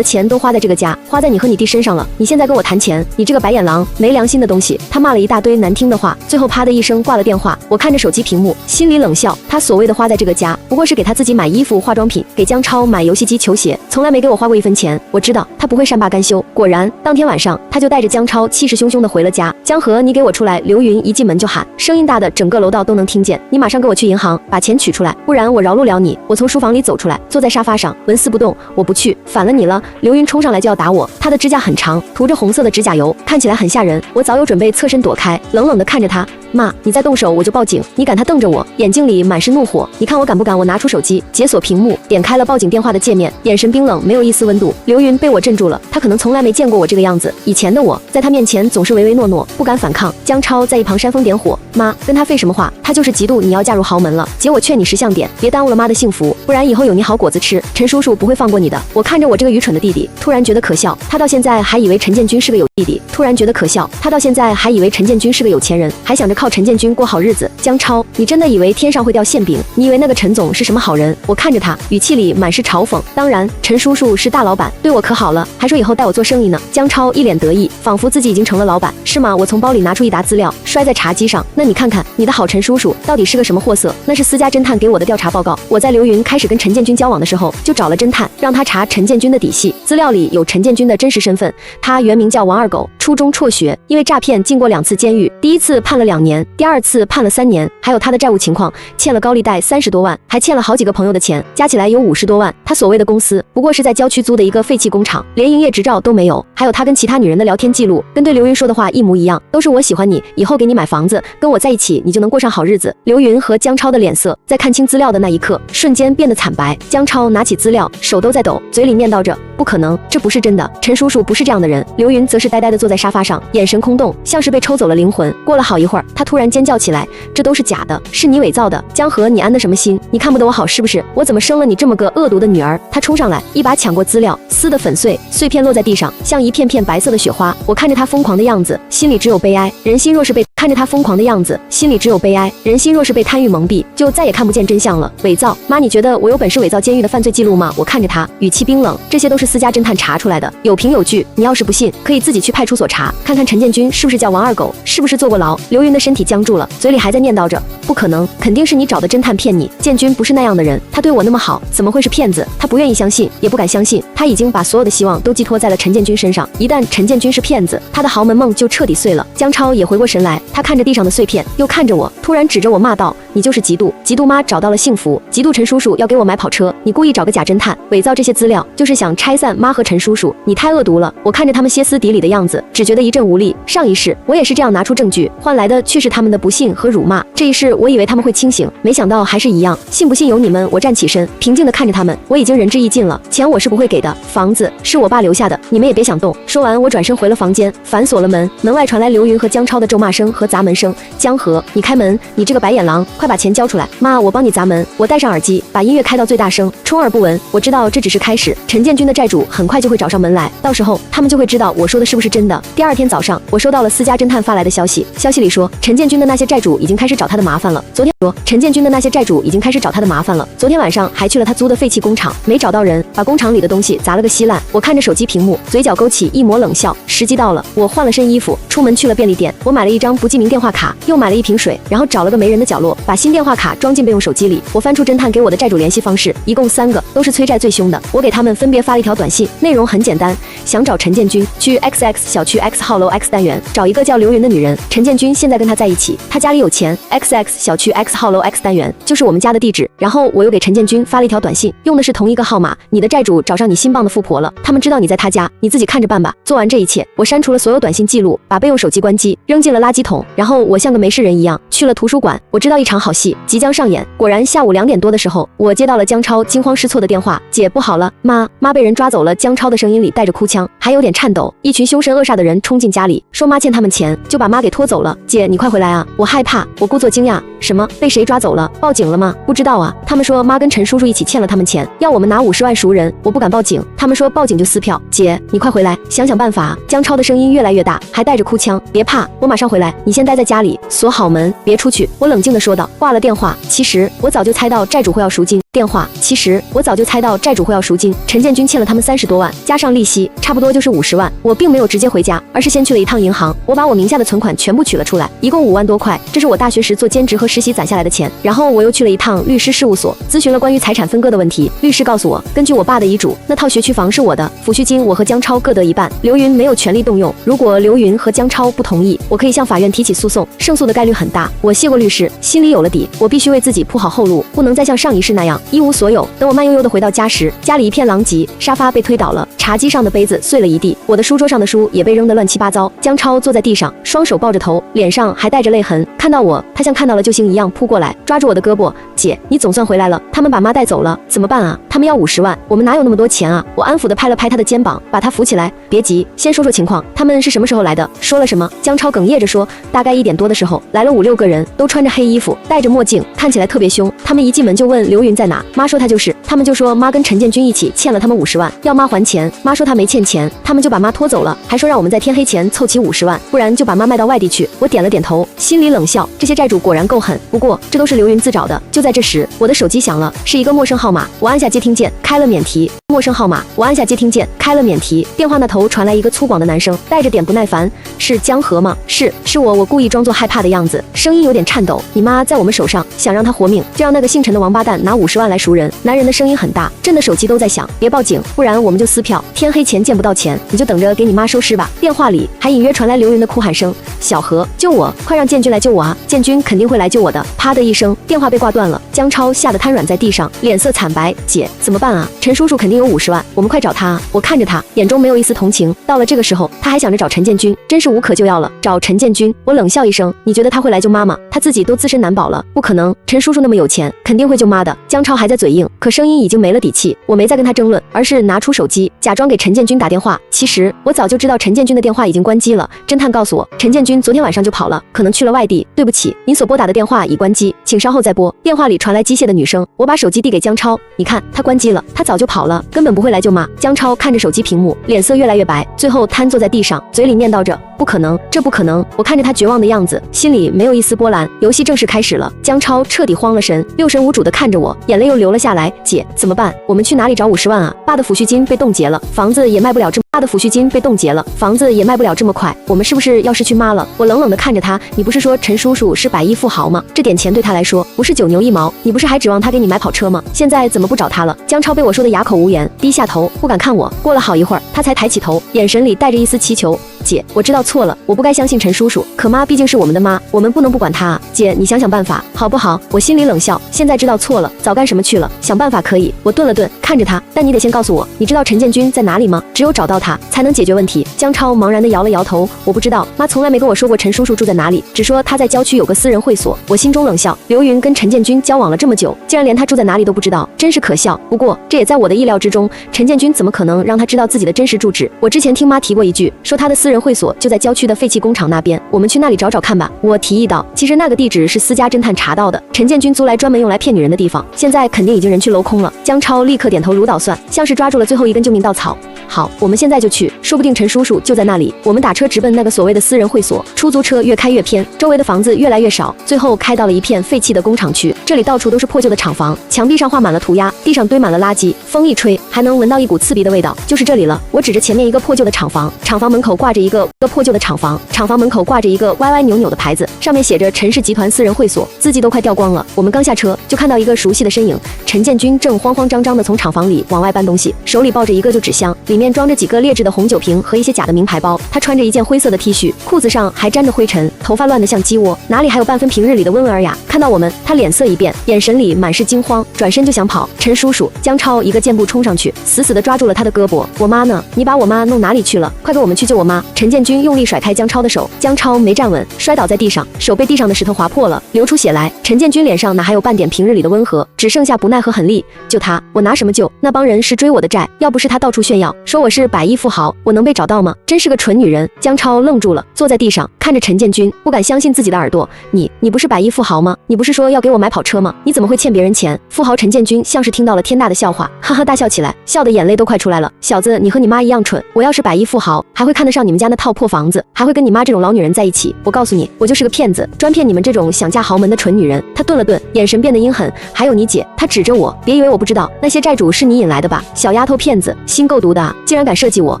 钱都花在这个家，花在你和你弟身上了，你现在跟我谈钱，你这个白眼狼，没良心的东西。他骂了一大堆难听的话，最后啪的一声挂了电话。我看着手机屏幕，心里冷笑，他所谓的花在这个家，不过是给他自己买衣服化妆品，给江超买游戏机球鞋，从来没给我花过一分钱。我知道他不会善罢甘休。果然当天晚上他就带着江超气势汹汹的回了家。江河，你给我出来！刘云一进门就喊，声音大的整个楼道都能听见，你马上跟我去银行把钱取出来，不然我饶不了你。我从书房里走出来，坐在沙发上纹丝不动。我不去，反了你了！刘云冲上来就要打我，他的指甲很长，涂着红色的指甲油，看起来很吓人。我早有准备，侧身躲开，冷冷地看着他。妈，你再动手我就报警！你敢？他瞪着我，眼睛里满是怒火。你看我敢不敢？我拿出手机，解锁屏幕，点开了报警电话的界面，眼神冰冷，没有一丝温度。刘云被我镇住了，他可能从来没见过我这个样子。以前的我，在他面前总是唯唯诺诺，不敢反抗。江超在一旁煽风点火，妈，跟他废什么话？他就是嫉妒你要嫁入豪门了。姐，我劝你识相点，别耽误了妈的幸福，不然以后有你好果子吃。陈叔叔不会放过你的。我看着我这个愚蠢的弟弟，突然觉得可笑。他到现在还以为陈建军是个有弟弟，突然觉得可笑。他到现在还以为陈建军是个有钱人，还想着靠陈建军过好日子。江超，你真的以为天上会掉馅饼？你以为那个陈总是什么好人？我看着他，语气里满是嘲讽。当然，陈叔叔是大老板，对我可好了，还说以后带我做生意呢。江超一脸得意，仿佛自己已经成了老板，是吗？我从包里拿出一沓资料，摔在茶几上。那你看看，你的好陈叔叔到底是个什么货色？那是私家侦探给我的调查报告。我在刘云开始跟陈建军交往的时候，就找了侦探，让他查陈建军的底细，资料里有陈建军的真实身份。他原名叫王二狗，初中辍学，因为诈骗进过2次监狱，第一次判了2年，第2次判了3年。还有他的债务情况，欠了高利贷30多万，还欠了好几个朋友的钱，加起来有50多万。他所谓的公司不过是在郊区租的一个废弃工厂，连营业执照都没有。还有他跟其他女人的聊天记录，跟对刘云说的话一模一样，都是我喜欢你，以后给你买房子，跟我在一起你就能过上好日子。刘云和江超的脸色在看清资料的那一刻瞬间变得惨白。江超拿起资料，手都在抖，嘴里念叨着，不可能，这不是真的，陈叔叔不是这样的人。刘云则是呆呆地坐在沙发上，眼神空洞，像是被抽走了灵魂。过了好一会儿，他突然尖叫起来，这都是假的，是你伪造的。江河，你安的什么心？你看不得我好是不是？我怎么生了你这么个恶毒的女儿？他冲上来，一把抢过资料，撕得粉碎，碎片落在地上，像一片片白色的雪花。我看着他疯狂的样子，心里只有悲哀。人心若是被看着他疯狂的样子，心里只有悲哀。人心若是被贪欲蒙蔽，就再也看不见真相了。伪造？妈，你觉得我有本事伪造监狱的犯罪记录吗？我看着他，语气冰冷，这些都是私家侦探查出来的，有凭有据。你要是不信，可以自己去派出所查，看看陈建军是不是叫王二狗，是不是坐过牢。刘云的身体僵住了，嘴里还在念叨着，不可能，肯定是你找的侦探骗你。建军不是那样的人，他对我那么好，怎么会是骗子？他不愿意相信，也不敢相信，他已经把所有的希望都寄托在了陈建军身上。一旦陈建军是骗子，他的豪门梦就彻底碎了。江超也回过神来，他看着地上的碎片，又看着我，突然指着我骂道，你就是嫉妒，嫉妒妈找到了幸福，嫉妒陈叔叔要给我买跑车，你故意找个假侦探，伪造这些资料，就是想拆散妈和陈叔叔，你太恶毒了。我看着他们歇斯底里的样子，只觉得一阵无力。上一世我也是这样拿出证据，换来的却是他们的不幸和辱骂。这一世我以为他们会清醒，没想到还是一样。信不信由你们。我站起身，平静地看着他们，我已经仁至义尽了，钱我是不会给的，房子是我爸留下的，你们也别想动。说完，我转身回了房间，反锁了门。门外传来刘云和江超的咒骂声和砸门声。江河，你开门，你这个白眼狼，快把钱交出来。妈，我帮你砸门。我戴上耳机，把音乐开到最大声，充耳不闻。我知道这只是开始，陈建军的债主很快就会找上门来，到时候他们就会知道我说的是不是真的。第2天早上，我收到了私家侦探发来的消息，消息里说陈建军的那些债主已经开始找他的麻烦了。昨天说陈建军的那些债主已经开始找他的麻烦了。昨天晚上还去了他租的废弃工厂，没找到人，把工厂里的东西砸了个稀烂。我看着手机屏幕，嘴角勾起一抹冷笑。时机到了，我换了身衣服，出门去了便利店。我买了一张不记名电话卡，又买了一瓶水，然后找了个没人的角落，把新电话卡装进备用手机里。我翻出侦探给我的债主联系方式，一共3个，都是催债最凶的。我给他们分别发了一条短信，内容很简单，想找陈建军，去 XX 小区 X 号楼 X 单元找一个叫刘云的女人，陈建军现在跟她在一起，她家里有钱。XX 小区 X 号楼 X 单元就是我们家的地址。然后我又给陈建军发了一条短信，用的是同一个号码，你的债主找上你新傍的富婆了，他们知道你在他家，你自己看着办吧。做完这一切，我删除了所有短信记录，把备用手机关机，扔进了垃圾桶。然后我像个没事人一样去了图书馆。我知道一场好戏即将上演。果然下午2点多的时候，我接到了姜超惊慌失措的电话，姐不好了，妈被人抓走了。姜超的声音里带着哭腔，还有点颤抖。一群凶神恶煞的人冲进家里，说妈欠他们钱，就把妈给拖走了。姐你快回来啊，我害怕。我故作惊讶，什么被谁抓走了？报警了吗？不知道啊，他们说妈跟陈叔叔一起欠了他们钱，要我们拿50万赎人。我不敢报警，他们说报警就撕票。姐你快回来，想想办法啊。姜超的声音越来越大，还带着哭腔，别怕，我马上回来，你先待在家里，锁好门，别出去。我冷静地说道。挂了电话，其实我早就猜到债主会要赎金。电话，其实我早就猜到债主会要赎金。陈建军欠了他们30多万，加上利息，差不多就是50万。我并没有直接回家，而是先去了一趟银行，我把我名下的存款全部取了出来，一共5万多块，这是我大学时做兼职和实习攒下来的钱。然后我又去了一趟律师事务所，咨询了关于财产分割的问题。律师告诉我，根据我爸的遗嘱，那套学区房是我的，抚恤金我和姜超各得1半，刘云没有权利动用。如果刘云和姜超不同意，我可以向法院提起诉讼，胜诉的概率很大。我谢过律师，心里有了底，我必须为自己铺好后路，不能再像上一世那样一无所有。等我慢悠悠地回到家时，家里一片狼藉，沙发被推倒了，茶几上的杯子碎了一地，我的书桌上的书也被扔得乱七八糟。姜超坐在地上，双手抱着头，脸上还带着泪痕。看到我，他像看到了救星一样扑过来，抓住我的胳膊。姐，你总算回来了，他们把妈带走了，怎么办啊？他们要50万，我们哪有那么多钱啊？我安抚地拍了拍他的肩膀，把他扶起来。别急，先说说情况，他们是什么时候来的？说了什么？姜超哽咽着说，大概1点多的时候，来了5、6个人，都穿着黑衣服，戴着墨镜，看起来特别凶。他们一进门就问刘云在哪，妈说他就是。他们就说妈跟陈建军一起欠了他们50万，要妈还钱。妈说她没欠钱，他们就把妈拖走了，还说让我们在天黑前凑齐50万，不然就把妈卖到外地去。我点了点头，心里冷笑，这些债主果然够狠。不过这都是刘云自找的。就在这时，我的手机响了，是一个陌生号码，我按下接听键，开了免提。陌生号码，我按下接听键，开了免提。电话那头传来一个粗犷的男生，带着点不耐烦：“是江河吗？”“是我。”我故意装作害怕的样子，声音有点颤抖。“你妈在我们手上，想让她活命，就让那个姓陈的王八蛋拿50万来赎人。”男人的声音很大，震的手机都在响。“别报警，不然我们就撕票。天黑前见不到钱，你就等着给你妈收尸吧。”电话里还隐约传来刘云的哭喊声：“小何，救我！快让建军来救我啊！建军肯定会来救我的。”啪的一声，电话被挂断了。姜超吓得瘫软在地上，脸色惨白。“姐，怎么办啊？陈叔叔肯定有50万，我们快找他啊！”我看着他，眼中没有一丝同情。到了这个时候，他还想着找陈建军，真是无可救药了。找陈建军，我冷笑一声：“你觉得他会来救妈吗？他自己都自身难保了，不可能。陈叔叔那么有钱，肯定会救妈的。”姜超还在嘴硬，可声音已经没了底气。我没再跟他争论，而是拿出手机，假装给陈建军打电话。其实我早就知道陈建军的电话已经关机了。侦探告诉我，陈建军昨天晚上就跑了，可能去了外地。对不起，您所拨打的电话已关机，请稍后再拨。电话里传来机械的女声。我把手机递给姜超，你看，他关机了，他早就跑了，根本不会来救妈。姜超看着手机屏幕，脸色越来越白，最后瘫坐在地上，嘴里念叨着：“不可能，这不可能。”我看着他绝望的样子，心里没有一丝波澜。游戏正式开始了，姜超彻底慌了神，六神无主地看着我，眼泪又流了下来。“姐，怎么办？我们去哪里找50万啊？爸的抚恤金被冻结了，房子也卖不了这么……爸的抚恤金被冻结了，房子也卖不了这么快，我们是不是要失去妈了？”我冷冷地看着他，你不是说陈叔叔是100亿富豪吗？这点钱对他来说不是9牛1毛，你不是还指望他给你买跑车吗？现在怎么不找他了？姜超被我说得哑口无言，低下头不敢看我。过了好一会儿，他才抬起头，眼神里带着一丝祈求。“姐，我知道错了，我不该相信陈叔叔，可妈毕竟是我们的妈，我们不能不管她啊。姐，你想想办法好不好？”我心里冷笑，现在知道错了，早干什么去了？想办法可以。我顿了顿，看着他，但你得先告诉我，你知道陈建军在哪里吗？只有找到他，才能解决问题。姜超茫然地摇了摇头，我不知道，妈从来没跟我说过陈叔叔住在哪里，只说他在郊区有个私人会所。我心中冷笑，刘云跟陈建军交往了这么久，竟然连他住在哪里都不知道，真是可笑。不过这也在我的意料之中，陈建军怎么可能让他知道自己的真实住址？我之前听妈提过一句，说他的私人会所就在郊区的废弃工厂那边，我们去那里找找看吧。我提议道，其实那个地址是私家侦探查到的，陈建军租来专门用来骗女人的地方，现在肯定已经人去楼空了。姜超立刻点头如捣蒜，像是抓住了最后一根救命稻草。好，我们现在就去，说不定陈叔叔就在那里。我们打车直奔那个所谓的私人会所，出租车越开越偏，周围的房子越来越少，最后开到了一片废弃的工厂区。这里到处都是破旧的厂房，墙壁上画满了涂鸦，地上堆满了垃圾，风一吹还能闻到一股刺鼻的味道。就是这里了。我指着前面一个破旧的厂房，厂房门口挂着一一个破旧的厂房，厂房门口挂着一个歪歪扭扭的牌子，上面写着陈氏集团私人会所，字迹都快掉光了。我们刚下车，就看到一个熟悉的身影，陈建军正慌慌张张地从厂房里往外搬东西，手里抱着一个旧纸箱，里面装着几个劣质的红酒瓶和一些假的名牌包。他穿着一件灰色的 T 恤，裤子上还沾着灰尘，头发乱得像鸡窝，哪里还有半分平日里的温文尔雅。看到我们，他脸色一变，眼神里满是惊慌，转身就想跑。陈叔叔，江超一个箭步冲上去，死死地抓住了他的胳膊。我妈呢？你把我妈弄哪里去了？快跟我们去救我妈！陈建军用力甩开江超的手，江超没站稳，摔倒在地上，手被地上的石头划破了，流出血来。陈建军脸上哪还有半点平日里的温和，只剩下不耐和狠厉。救他，我拿什么救？那帮人是追我的债，要不是他到处炫耀，说我是百亿富豪，我能被找到吗？真是个蠢女人！江超愣住了，坐在地上，看着陈建军，不敢相信自己的耳朵。你不是百亿富豪吗？你不是说要给我买跑车吗？你怎么会欠别人钱？富豪陈建军像是听到了天大的笑话，哈哈大笑起来，笑的眼泪都快出来了。小子，你和你妈一样蠢，我要是百亿富豪，还会看得上你们家那套破房子，还会跟你妈这种老女人在一起？我告诉你，我就是个骗子，专骗你们这种想嫁豪门的蠢女人。他顿了顿，眼神变得阴狠。还有你姐，她指着我，别以为我不知道，那些债主是你引来的吧？小丫头骗子，心够毒的啊，竟然敢设计我！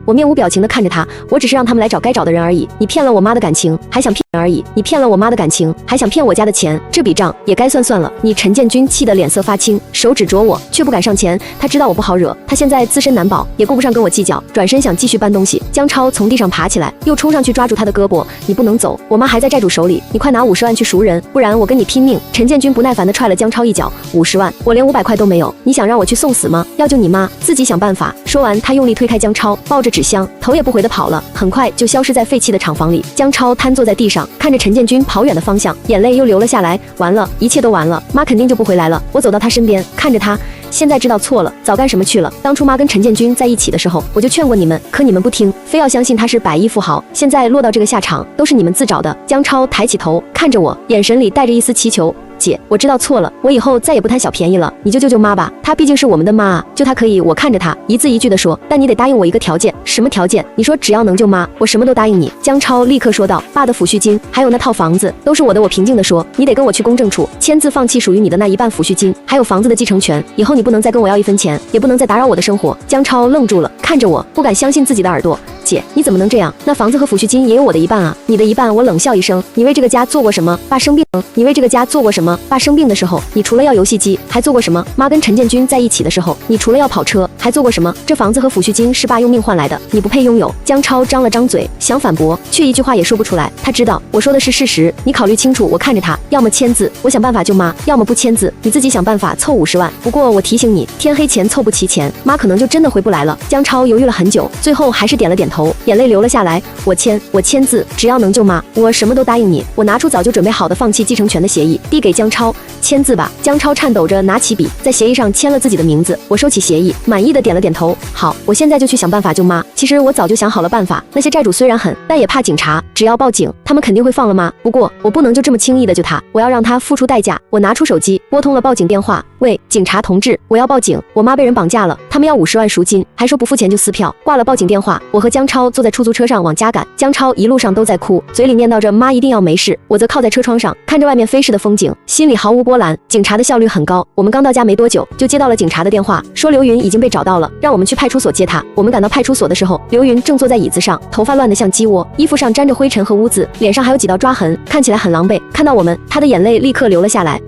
我面无表情地看着他，我只是让他们来找该找的人而已。你骗了我妈的感情，还想骗人而已？你骗了我妈的感情，还想骗我家的钱？这笔账也该算算了。你陈建军气得脸色发青，手指着我，却不敢上前。他知道我不好惹，他现在自身难保，也顾不上跟我计较，转身想继续搬东西。江超从地上爬起来，又冲上去抓住他的胳膊，你不能走，我妈还在债主手里，你快拿50万去赎人，不然我跟你拼命！陈建军不耐烦地踹了江超一脚，50万，我连500块都没有，你想让我去送死吗？要救你妈，自己想办法。说完，他用力推开江超，抱着纸箱，头也不回地跑了，很快就消失在废弃的厂房里。江超瘫坐在地上，看着陈建军跑远的方向，眼泪又流了下来。完了，一切都完了，妈肯定就不回来了。我走到他身边，看着他，现在知道错了，早干什么去了？当初妈跟陈建军在一起的时候，我就劝过你们，可你们不听，非要相信他是百亿富豪，现在落到这个下场，都是你们自找的。江超抬起头看着我，眼神里带着一丝祈求。姐，我知道错了，我以后再也不贪小便宜了，你就救救妈吧，她毕竟是我们的妈啊，救她可以。我看着她一字一句地说，但你得答应我一个条件。什么条件？你说只要能救妈，我什么都答应你。江超立刻说道，爸的抚恤金还有那套房子都是我的。我平静地说，你得跟我去公证处签字放弃属于你的那1半抚恤金，还有房子的继承权，以后你不能再跟我要1分钱，也不能再打扰我的生活。江超愣住了，看着我，不敢相信自己的耳朵。姐，你怎么能这样？那房子和抚恤金也有我的1半啊，你的1半。我冷笑一声，你为这个家做过什么？爸生病，你为这个家做过什么？爸生病的时候，你除了要游戏机，还做过什么？妈跟陈建军在一起的时候，你除了要跑车，还做过什么？这房子和抚恤金是爸用命换来的，你不配拥有。江超张了张嘴，想反驳，却一句话也说不出来。他知道我说的是事实，你考虑清楚。我看着他，要么签字，我想办法救妈；要么不签字，你自己想办法凑50万。不过我提醒你，天黑前凑不齐钱，妈可能就真的回不来了。江超犹豫了很久，最后还是点了点头，眼泪流了下来。我签字，只要能救妈，我什么都答应你。我拿出早就准备好的放弃继承权的协议，递给江超，签字吧。江超颤抖着拿起笔，在协议上签了自己的名字。我收起协议，满意的点了点头。好，我现在就去想办法救妈。其实我早就想好了办法，那些债主虽然狠，但也怕警察，只要报警，他们肯定会放了妈。不过我不能就这么轻易的救他，我要让他付出代价。我拿出手机，拨通了报警电话。喂，警察同志，我要报警，我妈被人绑架了，他们要50万赎金，还说不付钱就撕票。挂了报警电话，我和江超坐在出租车上往家赶。江超一路上都在哭，嘴里念叨着妈一定要没事。我则靠在车窗上，看着外面飞逝的风景，心里毫无波澜。警察的效率很高，我们刚到家没多久，就接到了警察的电话，说刘云已经被找到了，让我们去派出所接他。我们赶到派出所的时候，刘云正坐在椅子上，头发乱得像鸡窝，衣服上沾着灰尘和污渍，脸上还有几道抓痕，看起来很狼狈。看到我们，他的眼泪立刻流了下来，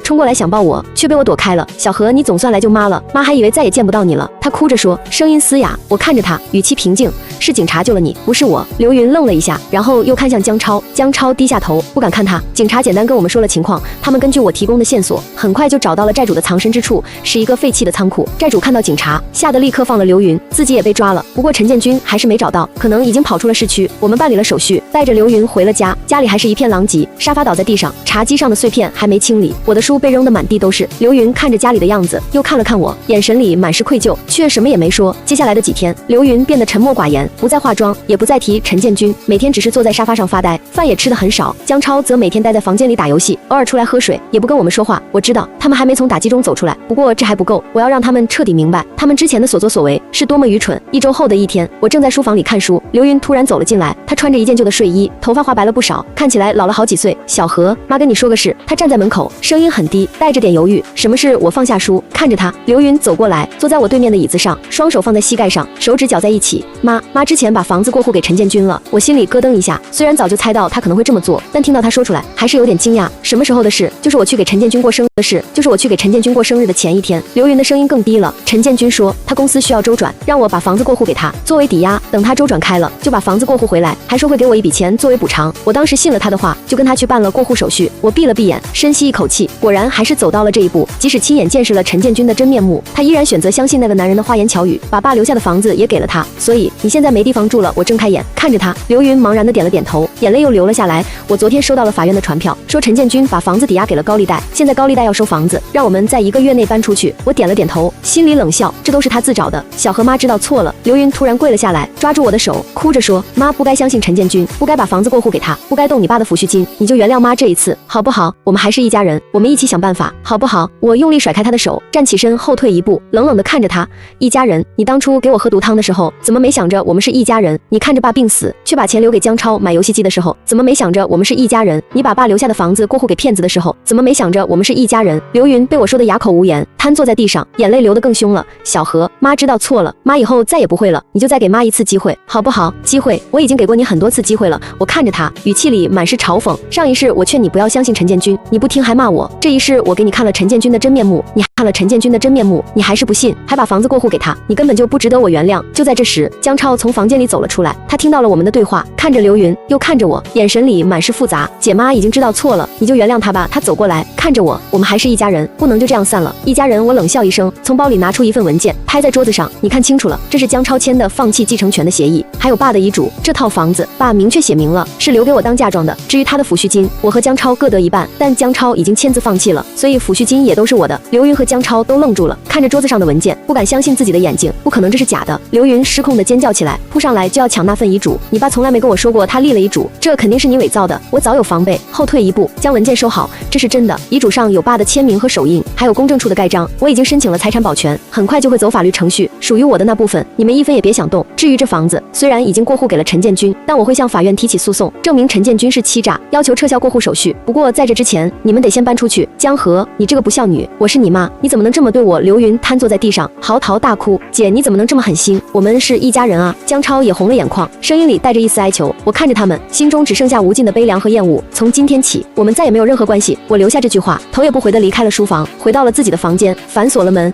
冲过来想抱我，却被我躲开了。小何，你总算来救妈了，妈还以为再也见不到你了。他哭着说，声音嘶哑。我看着他，语气平静，是警察救了你，不是我。刘云愣了一下，然后又看向江超，江超低下头，不敢看他。警察简单跟我们说了情况，他们根据我提供的线索，很快就找到了债主的藏身之处，是一个废弃的仓库。债主看到警察，吓得立刻放了刘云，自己也被抓了。不过陈建军还是没找到，可能已经跑出了市区。我们办理了手续，带着刘云回了家，家里还是一片狼藉，沙发倒在地上，茶几上的碎片还没清理，我的书被扔得满地都是。刘云看着家里的样子，又看了看我，眼神里满是愧疚，却什么也没说。接下来的几天，刘云变得沉默寡言，不再化妆，也不再提陈建军，每天只是坐在沙发上发呆，饭也吃得很少。江超则每天待在房间里打游戏，偶尔出来喝水，也不跟我们说话。我知道他们还没从打击中走出来，不过这还不够，我要让他们彻底明白，他们之前的所作所为是多么愚蠢。1周后的一天，我正在书房里看书，刘云突然走了进来，他穿着一件旧的睡衣，头发花白了不少，看起来老了好几岁。小何，妈跟你说个事。事。他站在门口，声音很低，带着点犹豫。什么事？我放下书，看着他。刘云走过来，坐在我对面的椅子上，双手放在膝盖上，手指搅在一起。妈之前把房子过户给陈建军了。我心里咯噔一下，虽然早就猜到他可能会这么做，但听到他说出来，还是有点惊讶。什么时候的事？就是我去给陈建军过生日的事，就是我去给陈建军过生日的前一天。刘云的声音更低了。陈建军说，他公司需要周转，让我把房子过户给他，作为抵押，等他周转开了，就把房子过户回来，还说会给我一笔钱作为补偿。我当时信了他的话，就跟他去办了过户手续。我闭了闭眼，深吸一口气，果然还是走到了这一步。即使亲眼见识了陈建军的真面目，他依然选择相信那个男人的花言巧语，把爸留下的房子也给了他。所以你现在没地方住了。我睁开眼看着他，刘云茫然的点了点头，眼泪又流了下来。我昨天收到了法院的传票，说陈建军把房子抵押给了高利贷，现在高利贷要收房子，让我们在1个月内搬出去。我点了点头，心里冷笑，这都是他自找的。小何妈知道错了。刘云突然跪了下来，抓住我的手，哭着说，妈不该相信陈建军，不该把房子过户给他，不该动你爸的抚恤金，你就原谅妈这一次好不好？我们还是一家人，我们一起想办法好不好？我用力甩开他的手，站起身后退一步，冷冷地看着他，一家人？你当初给我喝毒汤的时候，怎么没想着我们是一家人？你看着爸病死，却把钱留给江超买游戏机的时候，怎么没想着我们是一家人？你把爸留下的房子过户给骗子的时候，怎么没想着我们是一家人？刘云被我说得哑口无言，瘫坐在地上，眼泪流得更凶了。小何，妈知道错了，妈以后再也不会了，你就再给妈一次机会好不好？机会？我已经给过你很多次机会了。我看着他，语气里满是嘲讽。上一世我劝你不要相信陈建军，你不听还骂我，这一世我给你看了陈建军的真面目，你看了陈建军的真面目，你还是不信，还把房子过户给他，你根本就不值得我原谅。就在这时，江超从房间里走了出来，他听到了我们的对话，看着刘云，又看着我，眼神里满是复杂。姐妈已经知道错了，你就原谅他吧。他走过来，看着我，我们还是一家人，不能就这样散了。一家人？我冷笑一声，从包里拿出一份文件，拍在桌子上，你看清楚了，这是江超签的放弃继承权的协议，还有爸的遗嘱。这套房子，爸明确写明了是留给我当嫁妆的。至于他的抚恤金，我和江超各得一半，但江超已经签字放弃了，所以抚恤金也都是我的。刘云和江超都愣住了，看着桌子上的文件，不敢相信自己的眼睛，不可能这是假的。刘云失控的尖叫起来，扑上来就要抢那份遗嘱。你爸从来没跟我说过他立了遗嘱，这肯定是你伪造的。我早有防备，后退一步，将文件收好，这是真的。遗嘱上有爸的签名和手印，还有公证处的盖章。我已经申请了财产保全，很快就会走法律程序，属于我的那部分，你们一分也别想动。至于这房子，虽然已经过户给了陈建军，但我会向法院提起诉讼，证明陈建军是欺诈，要求撤销过户手续。不过在这之前，你们得先搬出去。江河，你这个不孝女，我是你妈，你怎么能这么对我？刘云瘫坐在地上，嚎啕大哭。姐，你怎么能这么狠心？我们是一家人啊！江超也红了眼眶，声音里带着一丝哀求。我看着他们，心中只剩下无尽的悲凉和厌恶。从今天起，我们再也没有任何关系。我留下这句话，头也不回地离开了书房，回到了自己的房间，反锁了门。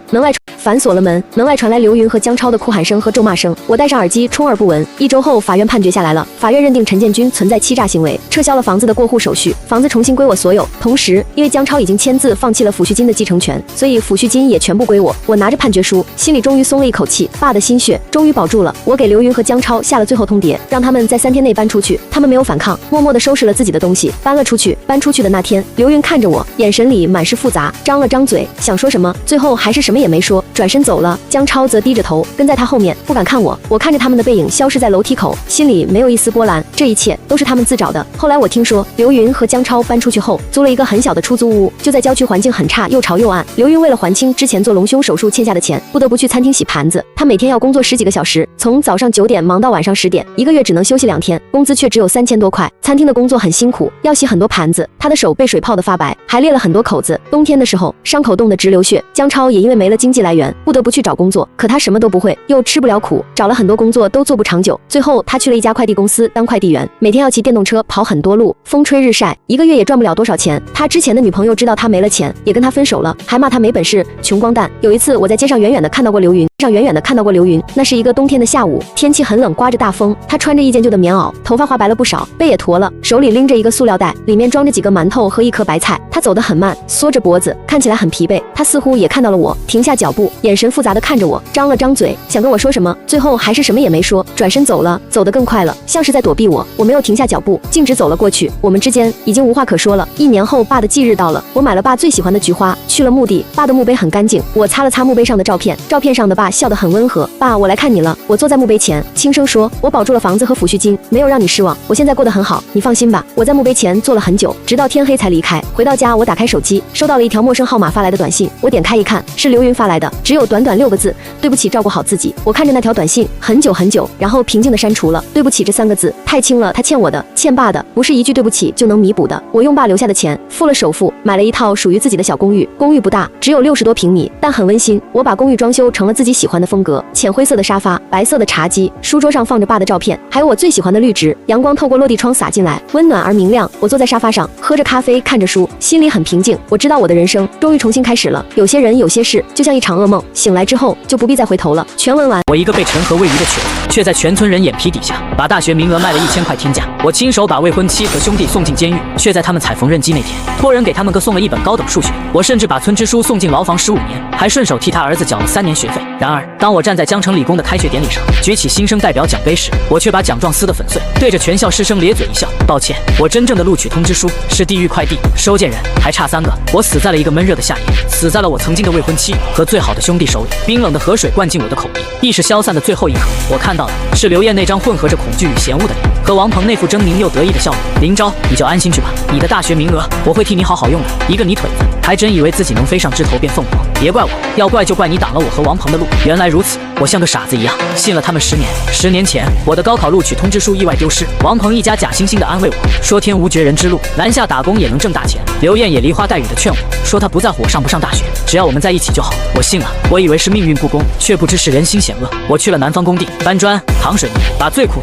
反锁了门，门外传来刘云和江超的哭喊声和咒骂声。我戴上耳机，充耳不闻。1周后，法院判决下来了。法院认定陈建军存在欺诈行为，撤销了房子的过户手续，房子重新归我所有。同时，因为江超已经签字放弃了抚恤金的继承权，所以抚恤金也全部归我。我拿着判决书，心里终于松了一口气，爸的心血终于保住了。我给刘云和江超下了最后通牒，让他们在3天内搬出去。他们没有反抗，默默地收拾了自己的东西，搬了出去。搬出去的那天，刘云看着我，眼神里满是复杂，张了张嘴想说什么，最后还是什么也没说，转身走了。江超则低着头跟在他后面，不敢看我。我看着他们的背影消失在楼梯口，心里没有一丝波澜。这一切都是他们自找的。后来我听说，刘云和江超搬出去后，租了一个很小的出租屋，就在郊区，环境很差，又潮又暗。刘云为了还清之前做隆胸手术欠下的钱，不得不去餐厅洗盘子。他每天要工作10几个小时，从早上9点忙到晚上10点，1个月只能休息2天，工资却只有3000多块。餐厅的工作很辛苦，要洗很多盘子，他的手被水泡得发白，还裂了很多口子。冬天的时候，伤口冻得直流血。江超也因为没了经济来源，不得不去找工作，可他什么都不会，又吃不了苦，找了很多工作都做不长久。最后他去了一家快递公司当快递员，每天要骑电动车跑很多路，风吹日晒，1个月也赚不了多少钱。他之前的女朋友知道他没了钱，也跟他分手了，还骂他没本事，穷光蛋。有一次我在街上远远的看到过刘云，那是一个冬天的下午，天气很冷，刮着大风。他穿着一件旧的棉袄，头发花白了不少，背也驼了，手里拎着一个塑料袋，里面装着几个馒头和一颗白菜。他走得很慢，缩着脖子，看起来很疲惫。他似乎也看到了我，停下脚步，眼神复杂的看着我，张了张嘴，想跟我说什么，最后还是什么也没说，转身走了，走得更快了，像是在躲避我。我没有停下脚步，径直走了过去。我们之间已经无话可说了。1年后，爸的忌日到了，我买了爸最喜欢的菊花，去了墓地。爸的墓碑很干净，我擦了擦墓碑上的照片，照片上的爸笑得很温和。爸，我来看你了。我坐在墓碑前，轻声说，我保住了房子和抚恤金，没有让你失望，我现在过得很好，你放心吧。我在墓碑前坐了很久，直到天黑才离开。回到家，我打开手机，收到了一条陌生号码发来的短信。我点开一看，是刘云发来的，只有短短6个字，对不起，照顾好自己。我看着那条短信很久很久，然后平静地删除了。对不起这3个字太轻了，他欠我的，欠爸的，不是一句对不起就能弥补的。我用爸留留下的钱，付了首付，买了一套属于自己的小公寓。公寓不大，只有60多平米，但很温馨。我把公寓装修成了自己喜欢的风格，浅灰色的沙发，白色的茶几，书桌上放着爸的照片，还有我最喜欢的绿植。阳光透过落地窗洒进来，温暖而明亮。我坐在沙发上，喝着咖啡，看着书，心里很平静。我知道我的人生终于重新开始了。有些人，有些事，就像一场噩梦，醒来之后就不必再回头了。全文完。我一个被陈和喂鱼的瘸子，却在全村人眼皮底下把大学名额卖了1000块天价。我亲手把未婚妻和兄弟送进监狱，却在他们踩缝纫机那天托人给他们各送了一本高等数学。我甚至把村支书送进牢房15年，还顺手替他儿子缴了3年学费。然而，当我站在江城理工的开学典礼上，举起新生代表奖杯时，我却把奖状撕得粉碎，对着全校师生咧嘴一笑。抱歉，我真正的录取通知书是地狱快递，收件人还差3个。我死在了一个闷热的夏夜，死在了我曾经的未婚妻和最好的兄弟手里。冰冷的河水灌进我的口鼻，意识消散的最后一刻，我看到的是刘艳那张混合着恐惧与嫌恶的脸，和王鹏那副狰狞又得意的笑容。林昭，你就安心去吧，你的大学名额我会替你好好用的。一个泥腿子，还真以为自己能飞上枝头变凤凰。别怪我，要怪就怪你挡了我和王鹏的路。原来如此，我像个傻子一样信了他们10年。10年前，我的高考录取通知书意外丢失，王鹏一家假惺惺地安慰我说天无绝人之路，南下打工也能挣大钱。刘艳也梨花带雨地劝我说她不在乎我上不上大学，只要我们在一起就好。我信了，我以为是命运不公，却不知是人心险恶。我去了南方工地搬砖扛水泥，把最苦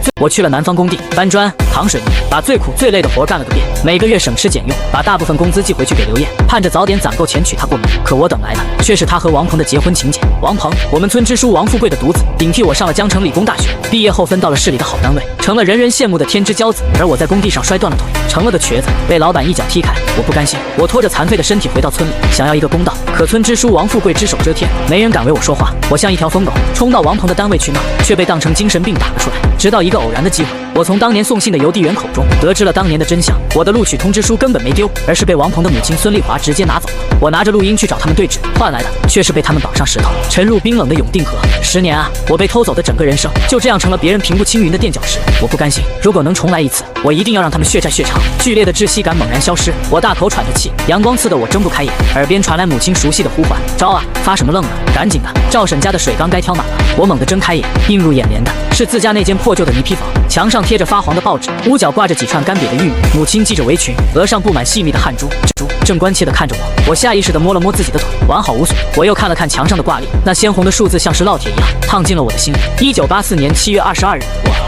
最累的活干了个遍，每个月省吃俭用，把大部分工资寄回去给刘艳，盼着早点攒够钱娶她过门。可我等来的却是她和王鹏的结婚请柬。王鹏，我们村支书王富贵的独子，顶替我上了江城理工大学，毕业后分到了市里的好单位，成了人人羡慕的天之骄子。而我在工地上摔断了腿，成了个瘸子，被老板一脚踢开。我不甘心，我拖着残废的身体回到村里，想要一个公道。可村支书王富贵只手遮天，没人敢为我说话。我像一条疯狗，冲到王鹏的单位去闹，却被当成精神病打了出来。直到一个偶然的机会，我从当年送信的邮递员口中得知了当年的真相。我的录取通知书根本没丢，而是被王鹏的母亲孙丽华直接拿走了。我拿着录音去找他们对质，换来的却是被他们绑上石头，沉入冰冷的永定河。10年啊，我被偷走的整个人生就这样成了别人平步青云的垫脚石。我不甘心，如果能重来一次，我一定要让他们血债血偿。剧烈的窒息感猛然消失，我大口喘着气，阳光刺得我睁不开眼，耳边传来母亲熟悉的呼唤：昭啊，发什么愣呢？赶紧的，赵婶家的水缸该挑满了。我猛地睁开眼，映入眼帘的是自家那间破旧的泥坯房，墙上贴着发黄的报纸，屋角挂着几串干瘪的玉米，母亲系着围裙，额上布满细密的汗珠，正关切地看着我。我下意识地摸了摸自己的腿，完好无损。我又看了看墙上的挂历，那鲜红的数字像是烙铁一样烫进了我的心里。1984年7月22日，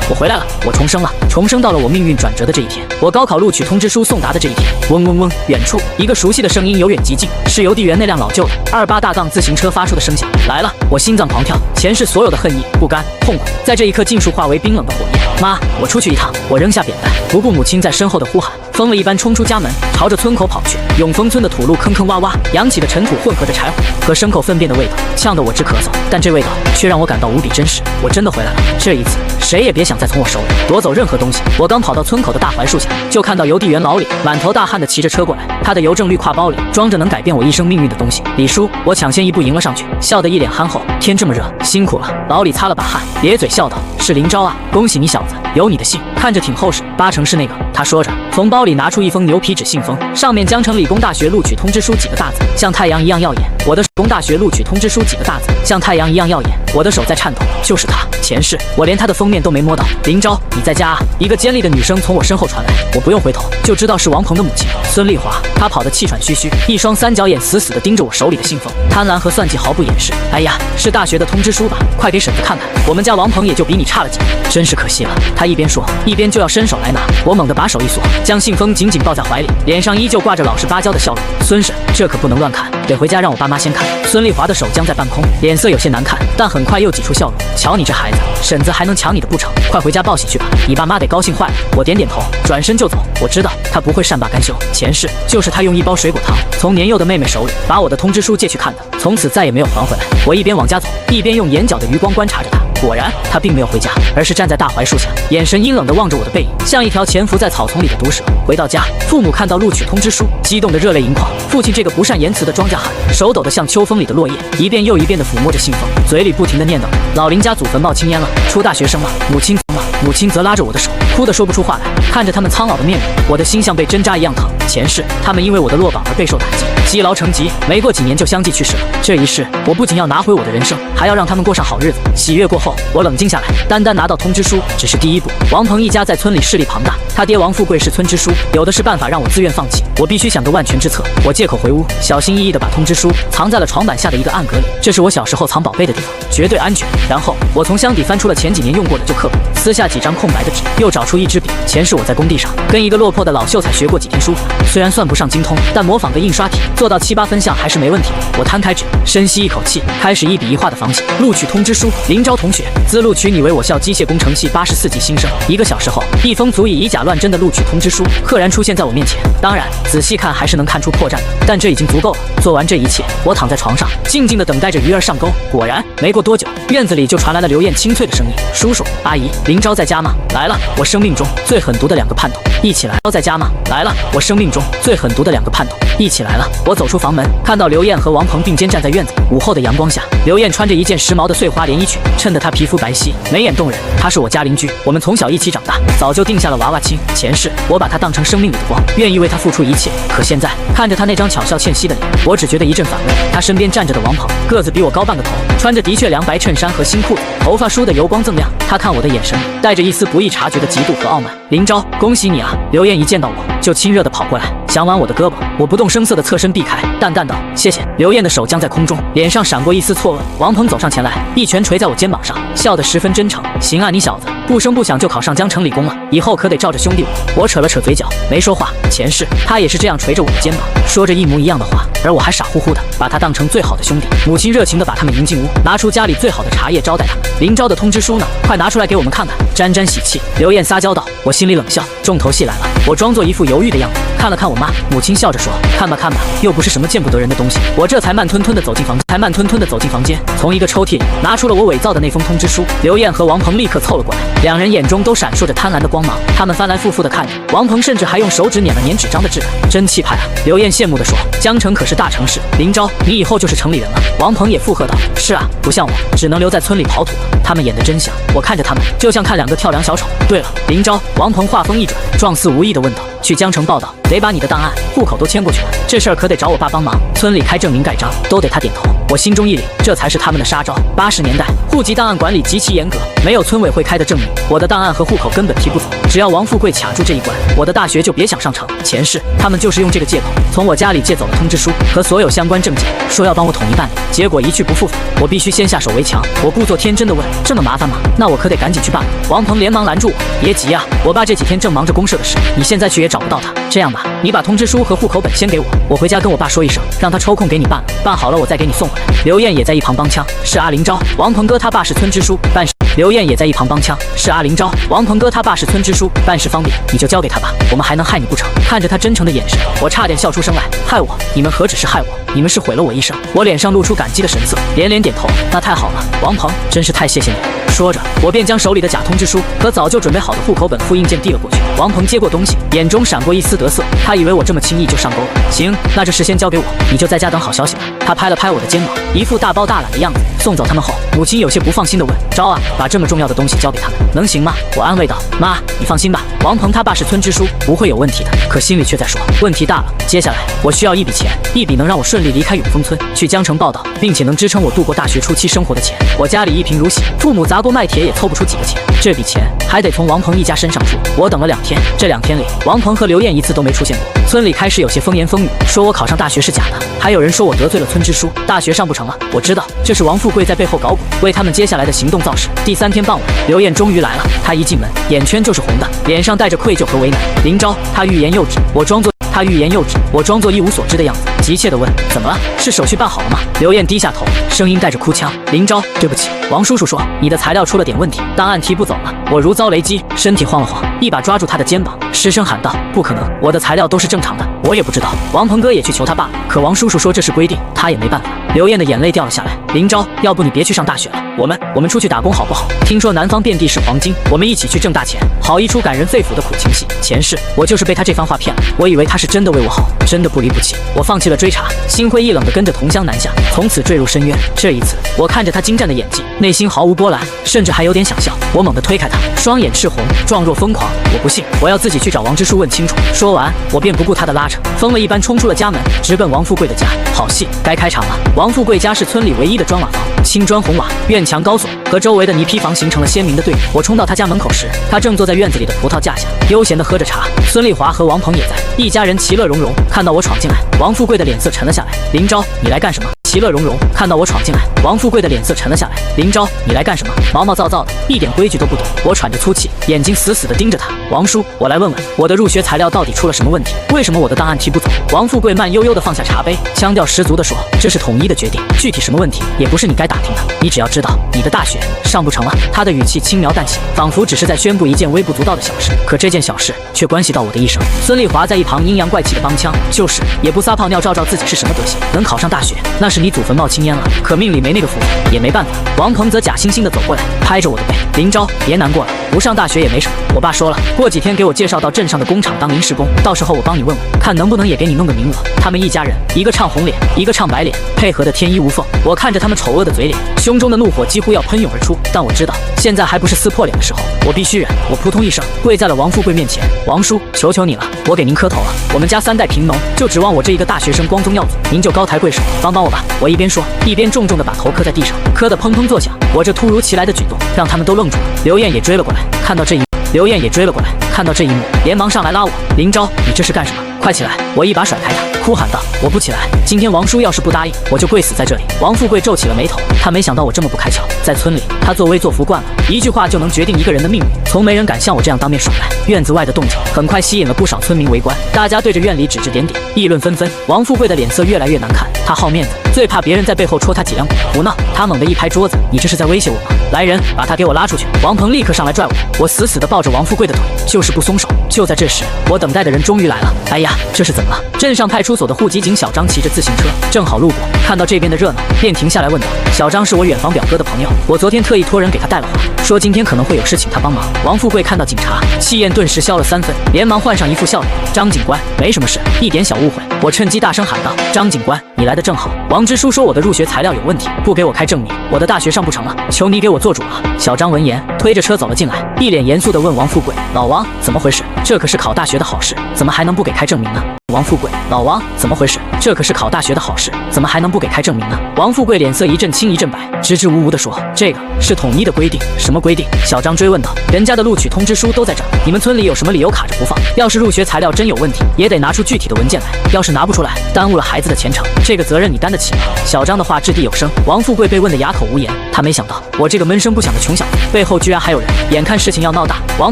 我回来了，我重生了，重生到了我命运转折的这一天，我高考录取通知书送达的这一天。嗡嗡嗡，远处一个熟悉的声音由远及近，是邮递员那辆老旧的28大杠自行车发出的声响。来了，我心脏狂跳，前世所有的恨意、不甘、痛苦，在这一刻尽数化为冰冷的火焰。妈，我出去一趟。我扔下扁担，不顾母亲在身后的呼喊，疯了一般冲出家门，朝着村口跑去。永丰村的土路坑坑洼洼，扬起的尘土混合着柴火和牲口粪便的味道，呛得我直咳嗽。但这味道却让我感到无比真实，我真的回来了。这一次，谁也别想再从我手里夺走任何东西。我刚跑到村口的大槐树下，就看到邮递员老李满头大汗地骑着车过来，他的邮政绿挎包里装着能改变我一生命运的东西。李叔，我抢先一步迎了上去，笑得一脸憨厚。天这么热，辛苦了。老李擦了把汗，咧嘴笑道：“是林昭啊，恭喜你小子，有你的信，看着挺厚实，8成是那个。”他说着，从包里拿出一封牛皮纸信封，上面江城理工大学录取通知书几个大字，像太阳一样耀眼。我的理工大学录取通知书几个大字，像太阳一样耀眼。我的手在颤抖，就是他。前世我连他的封面都没摸到。林昭，你在家啊？一个尖利的女声从我身后传来，我不用回头就知道是王鹏的母亲孙丽华。她跑得气喘吁吁，一双三角眼死死地盯着我手里的信封，贪婪和算计毫不掩饰。哎呀，是大学的通知书吧？快给婶子看看，我们家王鹏也就比你差了几分，真是可惜了。他一边说，一边就要伸手来拿。我猛地把手一锁，将信封紧紧抱在怀里，脸上依旧挂着老实巴交的笑容。孙婶，这可不能乱看，得回家让我爸妈先看。孙丽华的手僵在半空，脸色有些难看，但很快又挤出笑容。瞧你这孩子，婶子还能抢你的不成？快回家报喜去吧，你爸妈得高兴坏了。我点点头，转身就走。我知道他不会善罢甘休，前世就是他用一包水果糖从年幼的妹妹手里把我的通知书借去看的，从此再也没有还回来。我一边往家走，一边用眼角的余光观察着他。果然，他并没有回家，而是站在大槐树下，眼神阴冷地望着我的背影，像一条潜伏在草丛里的毒蛇。回到家，父母看到录取通知书，激动得热泪盈眶。父亲这个不善言辞的庄稼汉，手抖得像秋风里的落叶，一遍又一遍地抚摸着信封，嘴里不停地念叨：“老林家祖坟冒青烟了，出大学生了。”母亲则拉着我的手，哭得说不出话来。看着他们苍老的面容，我的心像被针扎一样疼。前世他们因为我的落榜而备受打击，积劳成疾，没过几年就相继去世了。这一世，我不仅要拿回我的人生，还要让他们过上好日子。喜悦过后，我冷静下来，单单拿到通知书只是第一步。王鹏一家在村里势力庞大，他爹王富贵是村支书，有的是办法让我自愿放弃。我必须想个万全之策。我借口回屋，小心翼翼地把通知书藏在了床板下的一个暗格里，这是我小时候藏宝贝的地方，绝对安全。然后我从箱底翻出了前几年用过的旧课本，撕下几张空白的纸，又找出一支笔。前世我在工地上跟一个落魄的老秀才学过几天书法，虽然算不上精通，但模仿个印刷体做到7、8分像还是没问题的。我摊开纸，深吸一口气，开始一笔一画的仿写。录取通知书，林昭同学，自录取你为我校机械工程系84级新生。1个小时后，一封足以以假乱真的录取通知书赫然出现在我面前。当然，仔细看还是能看出破绽的，但这已经足够了。做完这一切，我躺在床上，静静地等待着鱼儿上钩。果然，没过多久，院子里就传来了刘艳清脆的声音：“叔叔，阿姨，林昭在家吗？来了，我生命中最狠毒的2个叛徒一起来。在家吗？来了，我生命中最狠毒的2个叛徒一起来了。”我走出房门，看到刘艳和王鹏并肩站在院子。午后的阳光下，刘艳穿着一件时髦的碎花连衣裙，衬得她皮肤白皙，眉眼动人。她是我家邻居，我们从小一起长大，早就定下了娃娃亲。前世我把她当成生命里的光，愿意为她付出一切。可现在看着她那张巧笑倩兮的脸，我只觉得一阵反胃。她身边站着的王鹏，个子比我高半个头，穿着的确凉白衬衫和新裤子，头发梳得油光锃亮。他看我的眼神带着一丝不易察觉的嫉妒和傲慢。林昭，恭喜你啊！刘艳一见到我就亲热地跑过来，想挽我的胳膊。我不动声色地侧身避开，淡淡道：“谢谢。”刘艳的手僵在空中，脸上闪过一丝错愕。王鹏走上前来，一拳捶在我肩膀上，笑得十分真诚：“行啊，你小子不声不响就考上江城理工了，以后可得照着兄弟我。”我扯了扯嘴角，没说话。前世他也是这样捶着我的肩膀，说着一模一样的话，而我还傻乎乎的把他当成最好的兄弟。母亲热情地把他们迎进屋，拿出家里最好的茶叶招待他们。林昭的通知书呢？快拿出来给我们看看，沾沾喜气。刘艳撒娇道。我心里冷笑，重头戏来了。我装作一副犹豫的样子，看了看我妈，母亲笑着说：“看吧看吧，又不是什么见不得人的东西。”我这才慢吞吞地走进房间，从一个抽屉里拿出了我伪造的那封通知书。刘艳和王鹏立刻凑了过来，两人眼中都闪烁着贪婪的光芒，他们翻来覆复地看着。王鹏甚至还用手指捻了捻纸张的质感，真气派啊！刘艳羡慕地说：“江城可是大城市，林昭，你以后就是城里人了。”王鹏也附和道：“是啊，不像我，只能留在村里跑土了。”他们演得真像，我看着他们就像看2个跳梁小丑。对了，林昭，王鹏话锋一转，状似无意地问道：“去江城报道，得把你的档案、户口都迁过去了，这事儿可得找我爸帮忙。村里开证明盖章，都得他点头。”我心中一凛，这才是他们的杀招。80年代，户籍档案管理极其严格，没有村委会开的证明，我的档案和户口根本提不走。只要王富贵卡住这一关，我的大学就别想上成。前世他们就是用这个借口，从我家里借走了通知书和所有相关证件，说要帮我统一办理，结果一去不复返。我必须先下手为强。我故作天真地问：“这么麻烦吗？那我可得赶紧去办了。”王鹏连忙拦住我：“别急啊，我爸这几天正忙着公社的事，你现在去也找不到他。这样吧，你把通知书和户口本先给我，我回家跟我爸说一声，让他抽空给你办了，办好了我再给你送回来。”刘艳也在一旁帮腔：“是啊，林昭，王鹏哥他爸是村支书，办事。”刘艳也在一旁帮腔：“是啊，林昭，王鹏哥他爸是村支书，办事方便，你就交给他吧，我们还能害你不成？”看着他真诚的眼神，我差点笑出声来。害我？你们何止是害我，你们是毁了我一生。我脸上露出感激的神色，连连点头。那太好了，王鹏，真是太谢谢你了。说着，我便将手里的假通知书和早就准备好的户口本复印件递了过去。王鹏接过东西，眼中闪过一丝得瑟，他以为我这么轻易就上钩了。行，那这事先交给我，你就在家等好消息吧。他拍了拍我的肩膀，一副大包大揽的样子。送走他们后，母亲有些不放心地问：“昭啊，把这么重要的东西交给他们，能行吗？”我安慰道：“妈，你放心吧，王鹏他爸是村支书，不会有问题的。”可心里却在说：问题大了，接下来我需要一笔钱，一笔能让我顺利离开永丰村，去江城报道，并且能支撑我度过大学初期生活的钱。我家里一贫如洗，父母砸锅卖铁也凑不出几个钱，这笔钱还得从王鹏一家身上出。我等了2天，这2天里，王鹏和刘艳一次都没出现过。村里开始有些风言风语，说我考上大学是假的，还有人说我得罪了村支书，大学上不成了。我知道这是王富贵在背后搞鬼，为他们接下来的行动造势。第3天傍晚，刘艳终于来了，她一进门，眼圈就是红的，脸上带着愧疚和为难。林昭，她欲言又止，我装作一无所知的样子，急切地问：“怎么了？是手续办好了吗？”刘艳低下头，声音带着哭腔：“林昭，对不起，王叔叔说你的材料出了点问题，档案提不走了。”我如遭雷击，身体晃了晃，一把抓住他的肩膀，失声喊道：“不可能，我的材料都是正常的。”我也不知道，王鹏哥也去求他爸了，可王叔叔说这是规定，他也没办法。刘艳的眼泪掉了下来。林昭，要不你别去上大学了，我们出去打工好不好？听说南方遍地是黄金，我们一起去挣大钱，好一出感人肺腑的苦情戏。前世我就是被他这番话骗了，我以为他是真的为我好，真的不离不弃。我放弃了追查，心灰意冷地跟着同乡南下，从此坠入深渊。这一次，我看着他精湛的演技，内心毫无波澜，甚至还有点想笑。我猛地推开他，双眼赤红，状若疯狂。我不信，我要自己去找王支书问清楚。说完，我便不顾他的拉扯，着，疯了一般冲出了家门，直奔王富贵的家。好戏该开场了。王富贵家是村里唯一的砖瓦房，青砖红瓦，院墙高耸，和周围的泥坯房形成了鲜明的对比。我冲到他家门口时，他正坐在院子里的葡萄架下，悠闲地喝着茶。孙丽华和王鹏也在，一家人其乐融融。看到我闯进来，王富贵的脸色沉了下来。林昭，你来干什么？其乐融融。看到我闯进来，王富贵的脸色沉了下来。林昭，你来干什么？毛毛躁躁的，一点规矩都不懂。我喘着粗气，眼睛死死地盯着他。王叔，我来问问，我的入学材料到底出了什么问题？为什么我的档案提不走？王富贵慢悠悠地放下茶杯，腔调十足地说：“这是统一的决定，具体什么问题也不是你该打听的。你只要知道，你的大学上不成了。”他的语气轻描淡写，仿佛只是在宣布一件微不足道的小事，可这件小事却关系到我的一生。孙丽华在一旁阴阳怪气地帮腔，就是也不撒泡尿照照自己是什么德行，能考上大学，那是你祖坟冒青烟了。可命里没那个福分，也没办法。王鹏则假惺惺地走过来，拍着我的背：“林昭，别难过了，不上大学也没什么。我爸说了，过几天给我介绍到镇上的工厂当临时工，到时候我帮你问问，看能不能也给你弄个名额。”他们一家人，一个唱红脸，一个唱白脸，配合得天衣无缝。我看着他们丑恶的嘴脸，胸中的怒火几乎要喷涌而出。但我知道，现在还不是撕破脸的时候，我必须忍。我扑通一声跪在了王富贵面前：“王叔，求求你了，我给您磕头了。我们家3代贫农，就指望我这一个大学生光宗耀祖，您就高抬贵手，帮帮我吧。”我一边说，一边重重地把头磕在地上，磕得砰砰作响。我这突如其来的举动让他们都愣住了。刘艳也追了过来，看到这一幕，连忙上来拉我：“林昭，你这是干什么？快起来！”我一把甩开他，哭喊道：“我不起来！今天王叔要是不答应，我就跪死在这里。”王富贵皱起了眉头，他没想到我这么不开窍。在村里，他作威作福惯了，一句话就能决定一个人的命运，从没人敢像我这样当面耍赖。院子外的动静很快吸引了不少村民围观，大家对着院里指指点点，议论纷纷。王富贵的脸色越来越难看，他好面子，最怕别人在背后戳他脊梁骨。胡闹！他猛地一拍桌子：“你这是在威胁我吗？来人，把他给我拉出去！”王鹏立刻上来拽我，我死死地抱着王富贵的腿，就是不松手。就在这时，我等待的人终于来了。哎呀，这是怎么了？镇上派出所的户籍警小张骑着自行车，正好路过，看到这边的热闹，便停下来问道：“小张是我远房表哥的朋友，我昨天特意托人给他带了话，说今天可能会有事请他帮忙。”王富贵看到警察，气焰顿时消了3分，连忙换上一副笑脸：“张警官，没什么事，一点小误会。”我趁机大声喊道：“张警官，你来的正好。王支书说我的入学材料有问题，不给我开证明，我的大学上不成了，求你给我做主了。”小张闻言，推着车走了进来，一脸严肃地问王富贵：“老王，怎么回事？这可是考大学的好事，怎么还能不给开证明呢？”王富贵：“老王，怎么回事？这可是考大学的好事，怎么还能不给开证明呢？”王富贵脸色一阵青一阵白，支支吾吾地说：“这个是统一的规定。”“什么规定？”小张追问道。“人家的录取通知书都在这儿，你们村里有什么理由卡着不放？要是入学材料真有问题，也得拿出具体的文件来。要是拿不出来，耽误了孩子的前程，这个责任你担得起吗？”小张的话掷地有声，王富贵被问得哑口无言。他没想到我这个闷声不响的穷小子背后居然还有人。眼看事情要闹大，王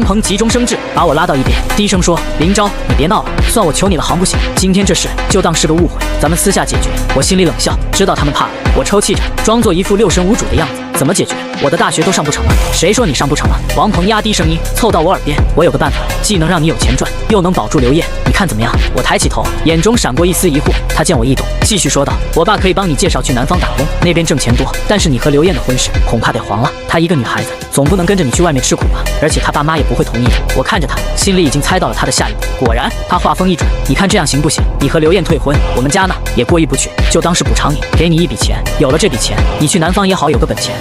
鹏急中生智，把我拉到一边，低声说：“林昭，你别闹了，算我求你了，行不行？今天这事就当是个误会，咱们私下解决。”我心里冷笑，知道他们怕了。我抽泣着，装作一副六神无主的样子：“怎么解决？我的大学都上不成了，谁说你上不成了？”王鹏压低声音，凑到我耳边：“我有个办法，既能让你有钱赚，又能保住刘烨，你看怎么样？”我抬起头，眼中闪过一丝疑惑。他见我一动，继续说道：“我爸可以帮你介绍去南方打工，那边挣钱多，但是你和刘艳的婚事恐怕得黄了。她一个女孩子，总不能跟着你去外面吃苦吧？而且她爸妈也不会同意的。”我看着他，心里已经猜到了他的下一步。果然，他话锋一转：“你看这样行不行？你和刘艳退婚，我们家呢也过意不去，就当是补偿你，给你一笔钱。有了这笔钱，你去南方也好有个本钱，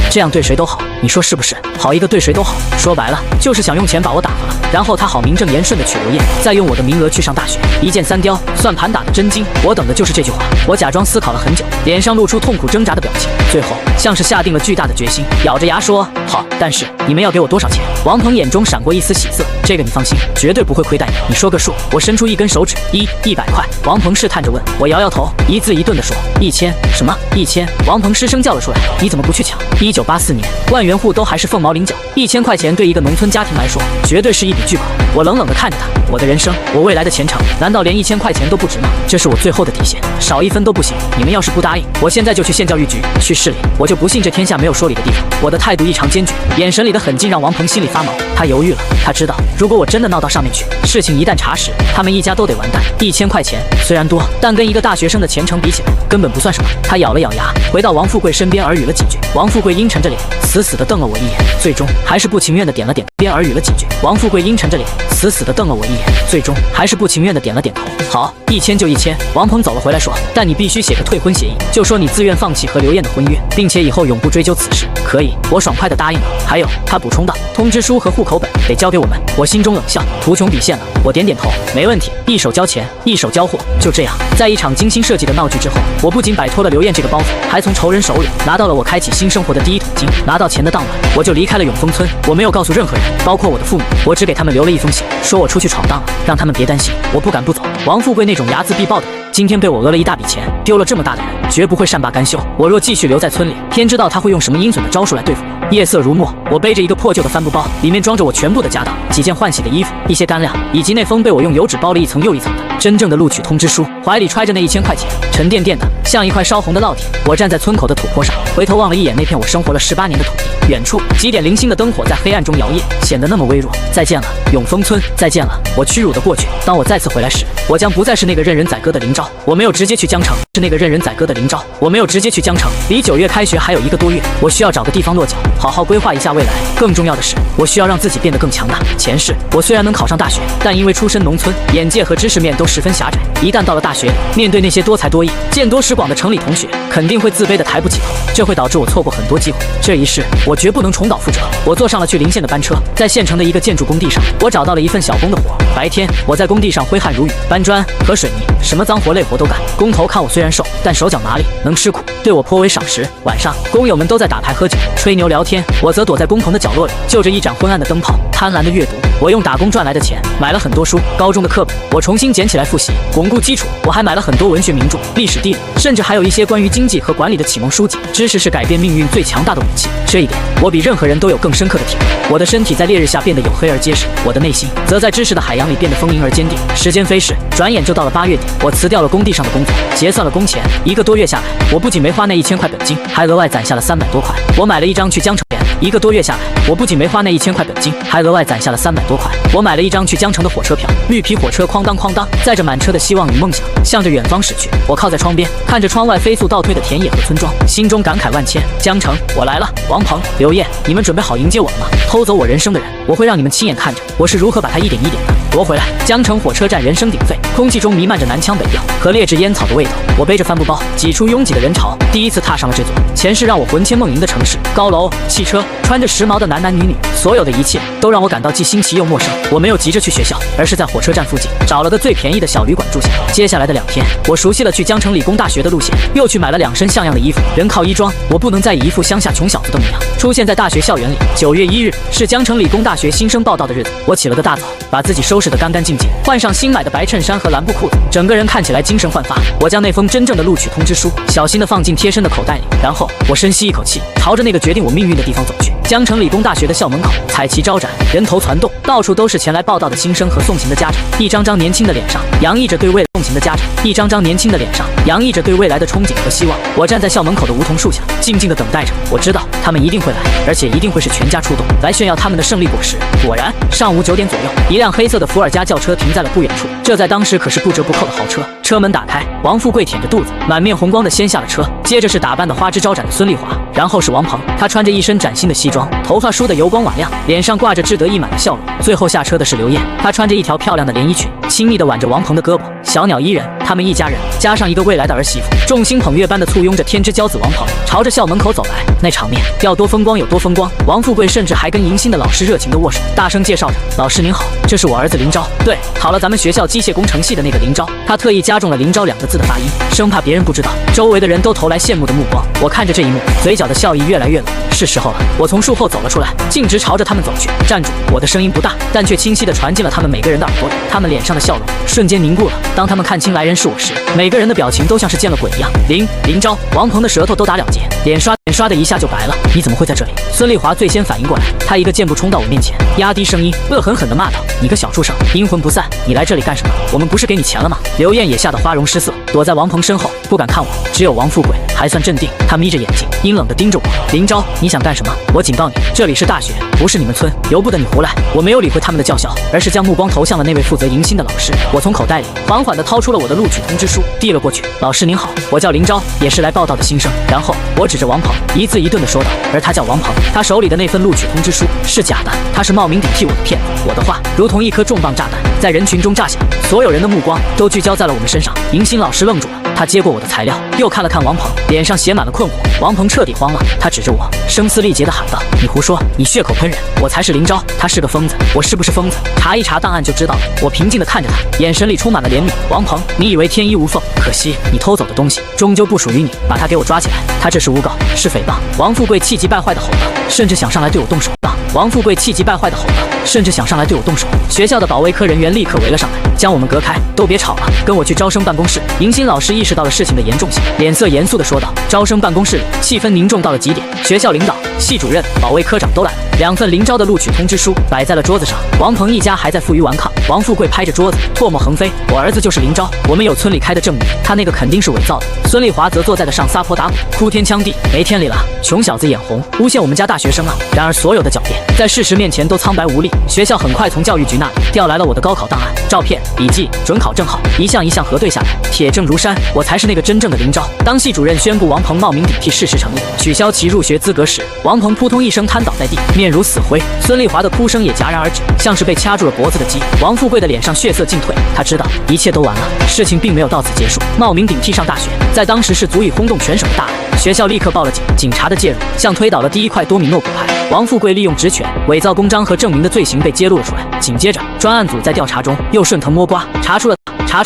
这样对谁都好。你说是不是？好一个对谁都好。说白了，就是想用钱把我打发了，然后他好名正言顺的娶刘艳，再用我的名额去上大学。一箭三雕，算盘打得真精。我等的就是这句话。我假装思考了很久，脸上露出痛苦挣扎的表情，最后像是下定了巨大的决心，咬着牙说：“好，但是你们要给我多少钱？”王鹏眼中闪过一丝喜色：“这个你放心，绝对不会亏待你。你说个数。”我伸出一根手指：100块。王鹏试探着问，我摇摇头，一字一顿地说：“1000。”什么？1000？王鹏失声叫了出来：“你怎么不去抢？1984年，万元户都还是凤毛麟角，1000块钱对一个农村家庭来说，绝对是一笔巨款。”我冷冷地看着他，我的人生，我未来的前程，难道连1000块钱都不值吗？这是我最后的底线，少1分都不行。你们要是不答应，我现在就去县教育局，去市里，我就不信这天下没有说理的地方。我的态度异常坚决，眼神里的狠劲让王鹏心里发毛。他犹豫了，他知道，如果我真的闹到上面去，事情一旦查实，他们一家都得完蛋。1000块钱虽然多，但跟一个大学生的前程比起来，根本不算什么。他咬了咬牙，回到王富贵身边耳语了几句。王富贵阴沉着脸，死死地瞪了我一眼，最终还是不情愿地点了点。边耳语了几句。王富贵阴沉着脸，死死地瞪了我一眼，最终还是不情愿地点了点头。好，1000就1000。王鹏走了回来说，但你必须写个退婚协议，就说你自愿放弃和刘艳的婚约，并且以后永不追究此事。可以，我爽快地答应了。还有，他补充道，通知书和户口本得交给我们。我心中冷笑，图穷匕现了。我点点头，没问题，一手交钱，一手交货。就这样，在一场精心设计的闹剧之后，我不仅摆脱了刘艳这个包袱，还从仇人手里拿到了我开启新生活的第一桶金。拿到钱的当晚，我就离开了永丰村。我没有告诉任何人，包括我的父母，我只给他们留了一封信，说我出去闯荡了，让他们别担心，我不敢不走。王富贵那种睚眦必报的人，今天被我讹了一大笔钱，丢了这么大的人，绝不会善罢甘休。我若继续留在村里，天知道他会用什么阴损的招数来对付我。夜色如墨，我背着一个破旧的帆布包，里面装着我全部的家当，几件换洗的衣服，一些干粮，以及那封被我用油纸包了一层又一层的真正的录取通知书。怀里揣着那1000块钱，沉甸甸的，像一块烧红的烙铁。我站在村口的土坡上，回头望了一眼那片我生活了18年的土地，远处几点零星的灯火在黑暗中摇曳，显得那么微弱。再见了，永丰村，再见了。我屈辱的过去。当我再次回来时，我将不再是那个任人宰割的林昭。我没有直接去江城，是那个任人宰割的林昭。我没有直接去江城，离9月开学还有1个多月，我需要找个地方落脚，好好规划一下未来。更重要的是，我需要让自己变得更强大。前世我虽然能考上大学，但因为出身农村，眼界和知识面都十分狭窄。一旦到了大学里，面对那些多才多艺、见多识广的城里同学，肯定会自卑的抬不起头，这会导致我错过很多机会。这一世我绝不能重蹈覆辙。我坐上了去临县的班车，在县城的一个建筑工地上，我找到了一份小工的活。白天我在工地上挥汗如雨，搬砖和水泥，什么脏活累活都干。工头看我虽然瘦，但手脚麻利，能吃苦，对我颇为赏识。晚上工友们都在打牌喝酒、吹牛聊天，我则躲在工棚的角落里，就着一盏昏暗的灯泡，贪婪的阅读。我用打工赚来的钱买了很多书，高中的课本我重新捡起来复习，巩固基础。我还买了很多文学名著、历史地理，甚至还有一些关于经济和管理的启蒙书籍。知识是改变命运最强大的武器，这一点我比任何人都有更深刻的体会。我的身体在烈日下变得黝黑而结实，我的内心则在知识的海洋里变得丰盈而坚定。时间飞逝，转眼就到了8月底，我辞掉了工地上的工作，结算了工钱。1个多月下来，我不仅没花那1000块本金，还额外攒下了300多块。我买了一张去江城1个多月下来，我不仅没花那1000块本金，还额外攒下了300多块。我买了一张去江城的火车票，绿皮火车哐当哐当，载着满车的希望与梦想，向着远方驶去。我靠在窗边，看着窗外飞速倒退的田野和村庄，心中感慨万千。江城，我来了！王鹏、刘艳，你们准备好迎接我了吗？偷走我人生的人，我会让你们亲眼看着我是如何把它一点一点的夺回来。江城火车站人声鼎沸，空气中弥漫着南腔北调和劣质烟草的味道。我背着帆布包，挤出拥挤的人潮，第一次踏上了这座前世让我魂牵梦萦的城市。高楼、汽车，穿着时髦的男男女女，所有的一切都让我感到既新奇又陌生。我没有急着去学校，而是在火车站附近找了个最便宜的小旅馆住下。接下来的2天，我熟悉了去江城理工大学的路线，又去买了2身像样的衣服。人靠衣装，我不能再以一副乡下穷小子的模样出现在大学校园里。9月1日是江城理工大学新生报到的日子，我起了个大早，把自己收拾得干干净净，换上新买的白衬衫和蓝布裤子，整个人看起来精神焕发。我将那封真正的录取通知书小心地放进贴身的口袋里，然后我深吸一口气，朝着那个决定我命运的地方走去。江城理工大学的校门口彩旗招展，人头攒动，到处都是前来报到的新生和送行的家长，一张张年轻的脸上洋溢着对未来送行的家长，一张张年轻的脸上洋溢着对未来的憧憬和希望。我站在校门口的梧桐树下，静静地等待着。我知道他们一定会来，而且一定会是全家出动来炫耀他们的胜利果实。果然，上午9点左右，一辆黑色的伏尔加轿车停在了不远处，这在当时可是不折不扣的豪车。车门打开，王富贵舔着肚子，满面红光地先下了车，接着是打扮得花枝招展的孙丽华，然后是王鹏，他穿着一身崭新的西装，头发梳得油光瓦亮，脸上挂着志得意满的笑容。最后下车的是刘艳，她穿着一条漂亮的连衣裙，亲密地挽着王鹏的胳膊。小鸟依人，他们一家人加上一个未来的儿媳妇，众星捧月般的簇拥着天之骄子王鹏，朝着校门口走来。那场面要多风光有多风光。王富贵甚至还跟迎新的老师热情地握手，大声介绍着：“老师您好，这是我儿子林昭。对，考了咱们学校机械工程系的那个林昭。”他特意加重了林昭2个字的发音，生怕别人不知道。周围的人都投来羡慕的目光。我看着这一幕，嘴角的笑意越来越冷。是时候了，我从树后走了出来，径直朝着他们走去。站住！我的声音不大，但却清晰地传进了他们每个人的耳朵里。他们脸上的笑容瞬间凝固了。当他们看清来人是我时，每个人的表情都像是见了鬼一样。林昭，王鹏的舌头都打了结，脸刷的一下就白了。你怎么会在这里？孙丽华最先反应过来，她一个箭步冲到我面前，压低声音，恶狠狠地骂道：“你个小畜生，阴魂不散！你来这里干什么？我们不是给你钱了吗？”刘艳也吓得花容失色，躲在王鹏身后。不敢看我，只有王富贵还算镇定，他眯着眼睛，阴冷地盯着我。林昭，你想干什么？我警告你，这里是大学，不是你们村，由不得你胡来。我没有理会他们的叫嚣，而是将目光投向了那位负责迎新的老师。我从口袋里缓缓地掏出了我的录取通知书，递了过去。老师您好，我叫林昭，也是来报道的新生。然后我指着王鹏，一字一顿地说道，而他叫王鹏，他手里的那份录取通知书是假的，他是冒名顶替我的骗子。我的话如同一颗重磅炸弹，在人群中炸响，所有人的目光都聚焦在了我们身上。迎新老师愣住了，他接过我的材料，又看了看王鹏，脸上写满了困惑。王鹏彻底慌了，他指着我，声嘶力竭地喊道：“你胡说，你血口喷人！我才是林昭，他是个疯子，我是不是疯子？查一查档案就知道了。”我平静地看着他，眼神里充满了怜悯。王鹏，你以为天衣无缝，可惜你偷走的东西终究不属于你，把他给我抓起来！他这是诬告，是诽谤！王富贵气急败坏地吼道，甚至想上来对我动手。王富贵气急败坏地吼道，甚至想上来对我动手。学校的保卫科人员立刻围了上来，将我们隔开，都别吵了，跟我去招生办公室。迎新老师意识到了事情的严重性，脸色严肃地说道。招生办公室里气氛凝重到了极点，学校领导、系主任、保卫科长都来了。2份林昭的录取通知书摆在了桌子上，王鹏一家还在负隅顽抗。王富贵拍着桌子，唾沫横飞。我儿子就是林昭，我们有村里开的证明，他那个肯定是伪造的。孙丽华则坐在了上撒泼打鼓，哭天抢地，没天理了，穷小子眼红，诬陷我们家大学生啊！然而所有的狡辩在事实面前都苍白无力。学校很快从教育局那里调来了我的高考档案、照片、笔记、准考证号，一项一项核对下来，铁证如山，我才是那个真正的林昭。当系主任宣布王鹏冒名顶替事实成立，取消其入学资格时，王鹏扑通一声瘫倒在地，面如死灰。孙丽华的哭声也戛然而止，像是被掐住了脖子的鸡。王富贵的脸上血色尽退，他知道一切都完了，事情并没有到此结束。冒名顶替上大学，在当时是足以轰动全省的大案。学校立刻报了警，警察的介入像推倒了第一块多米诺骨牌。王富贵利用职权伪造公章和证明的罪行被揭露了出来。紧接着，专案组在调查中又顺藤摸瓜，查出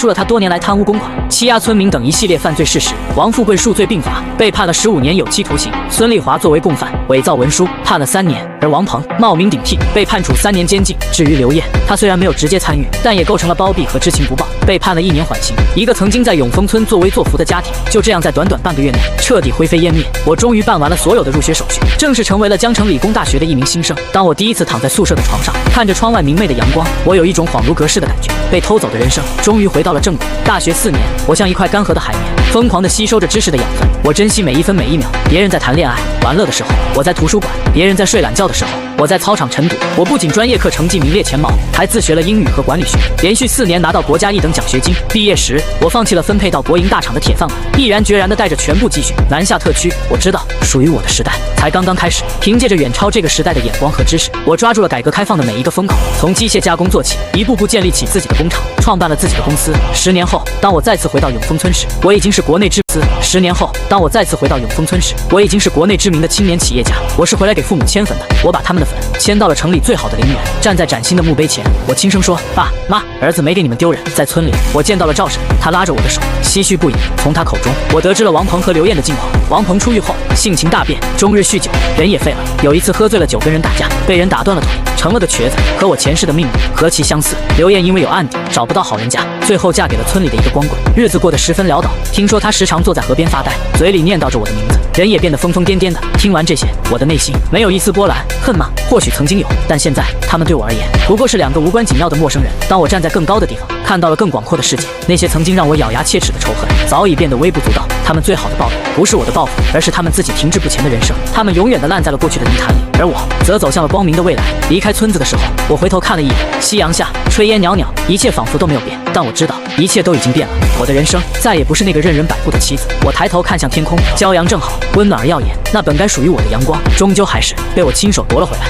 了他多年来贪污公款、欺压村民等一系列犯罪事实。王富贵数罪并罚，被判了15年有期徒刑。孙丽华作为共犯，伪造文书，判了3年。而王鹏冒名顶替，被判处3年监禁。至于刘艳，他虽然没有直接参与，但也构成了包庇和知情不报，被判了1年缓刑。一个曾经在永丰村作威作福的家庭，就这样在短短半个月内彻底灰飞烟灭。我终于办完了所有的入学手续，正式成为了江城理工大学的一名新生。当我第一次躺在宿舍的床上，看着窗外明媚的阳光，我有一种恍如隔世的感觉。被偷走的人生终于回到了正轨。大学4年，我像一块干涸的海绵，疯狂地吸收着知识的养分。我珍惜每一分每一秒。别人在谈恋爱、玩乐的时候，我在图书馆；别人在睡懒觉的时候，我在操场晨读。我不仅专业课成绩名列前茅，还自学了英语和管理学，连续4年拿到国家1等奖学金。毕业时，我放弃了分配到国营大厂的铁饭碗，毅然决然地带着全部积蓄南下特区。我知道，属于我的时代才刚刚开始。凭借着远超这个时代的眼光和知识，我抓住了改革开放的每一个风口，从机械加工做起，一步步建立起自己的工厂，创办了自己的公司。10年后，当我再次回到永丰村时，我已经是国内知名。10年后，当我再次回到永丰村时，我已经是国内知名的青年企业家。我是回来给父母迁坟的，我把他们的坟迁到了城里最好的陵园。站在崭新的墓碑前，我轻声说：“爸妈，儿子没给你们丢人。”在村里，我见到了赵婶，她拉着我的手，唏嘘不已。从她口中，我得知了王鹏和刘艳的近况。王鹏出狱后性情大变，终日酗酒，人也废了。有一次喝醉了酒跟人打架，被人打断了腿，成了个瘸子，和我前世的命运何其相似。刘艳因为有案底，找不到好人家，最后嫁给了村里的一个光棍，日子过得十分潦倒。听说她时常坐在河边发呆，嘴里念叨着我的名字，人也变得疯疯癫癫的。听完这些，我的内心没有一丝波澜。恨吗？或许曾经有，但现在他们对我而言不过是2个无关紧要的陌生人。当我站在更高的地方，看到了更广阔的世界，那些曾经让我咬牙切齿的仇恨早已变得微不足道。他们最好的报复不是我的报复，而是他们自己停滞不前的人生。他们永远地烂在了过去的泥潭里，而我则走向了光明的未来。离开村子的时候，我回头看了一眼，夕阳下炊烟袅袅，一切仿佛都没有变，但我知道一切都已经变了。我的人生再也不是那个任人摆布的妻子。我抬头看向天空，骄阳正好，温暖而耀眼，那本该属于我的阳光，终究还是被我亲手夺了回来。